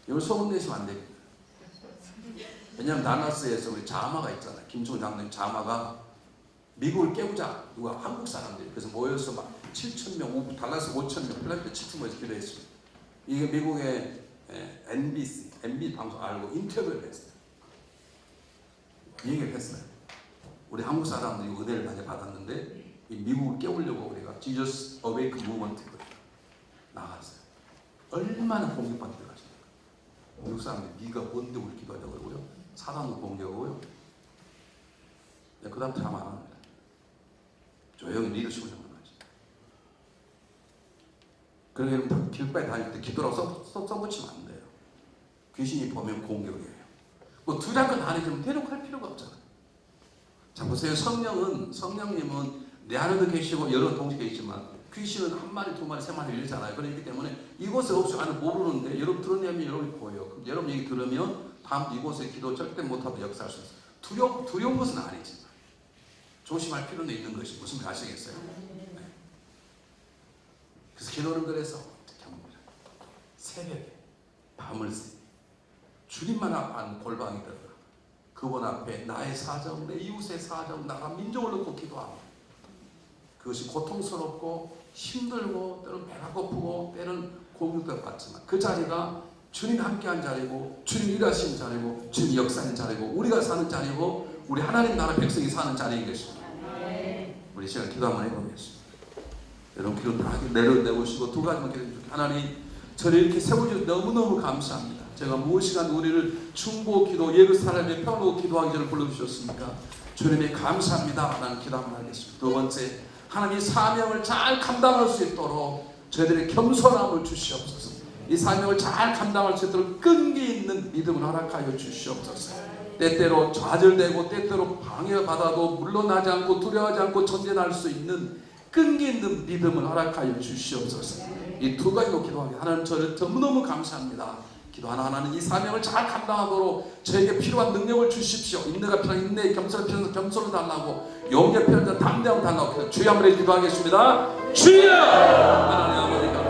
이걸 소문내시면 안 됩니다. 왜냐하면 다나스에서 우리 자마가 있잖아요. 김충 장로님 자마가 미국을 깨우자 누가 한국 사람들이 그래서 모여서 막 7,000명, 달라스 5,000명, 필라델피아 7,000명에서 기도했습니다. 이게 미국의 MB 방송 알고 인터뷰를 했어요. 이 얘기를 했어요. 우리 한국 사람들이 은혜를 많이 받았는데 이 미국을 깨우려고 우리가 Jesus Awake Movement를 나갔어요. 얼마나 공격받는 데가 있습니까? 미국 사람들이 네가 뭔데 우리 기도하냐고 그러고요. 사단도 공격하고요. 그 다음 참 안 합니다. 조용히 리더십을 잡는 거지. 그러니까 여러분 길바에 다닐 때 기도라고 써붙이면 안 돼요. 귀신이 보면 공격이에요. 뭐 두장건 안에 좀 대놓할 필요가 없잖아요. 자 보세요. 성령님은 내 안에도 계시고 여러 동시에 계시지만 귀신은 한 마리, 두 마리, 세 마리 이러잖아요. 그렇기 때문에 이곳에 없이 안에 모르는데 여러분 들었냐면 여러분이 보여요. 그럼 여러분 얘기 들으면 다음 이곳에 기도 절대 못하고 역사할 수 있어요. 두려운 것은 아니지만 조심할 필요는 있는 것이 무슨 말 아시겠어요? 네. 그래서 기도는 그래서 어떻게 하면 새벽에 밤을 새 주님만 앞한 골방이더라. 그분 앞에 나의 사정, 내 이웃의 사정, 나라 민족을 놓고 기도하고 그것이 고통스럽고 힘들고 때로는 배가 고프고 때로는 공격도 받지만 그 자리가 주님이 함께한 자리고 주님이 일하신 자리고 주님이 역사하는 자리고 우리가 사는 자리고 우리 하나님 나라 백성이 사는 자리인 것입니다. 우리 시간 기도 한번 해보겠습니다. 여러분 기도 다 내려내보시고 두 가지만 기도해주세요. 하나님 저를 이렇게 세워주셔서 너무너무 감사합니다. 제가 무엇이간 우리를 중보 기도 예루살렘에 평안하고 기도하기 전에 불러주셨습니까? 주님이 감사합니다 라는 기도 한번 하겠습니다. 두 번째 하나님이 사명을 잘 감당할 수 있도록 저희들의 겸손함을 주시옵소서. 이 사명을 잘 감당할 수 있도록 끈기 있는 믿음을 허락하여 주시옵소서. 때때로 좌절되고 때때로 방해받아도 물러나지 않고 두려워하지 않고 전진할 수 있는 끈기 있는 믿음을 허락하여 주시옵소서. 이 두 가지로 기도하게 하나님 저를 너무너무 감사합니다. 기도 하나하나는 이 사명을 잘 감당하도록 저에게 필요한 능력을 주십시오. 인내가 필요한 인내, 겸손이 필요한 겸손을 달라고 용기 필요한 담대함을 달라고 주여 한번 기도하겠습니다. 주여! 하나님 아버지가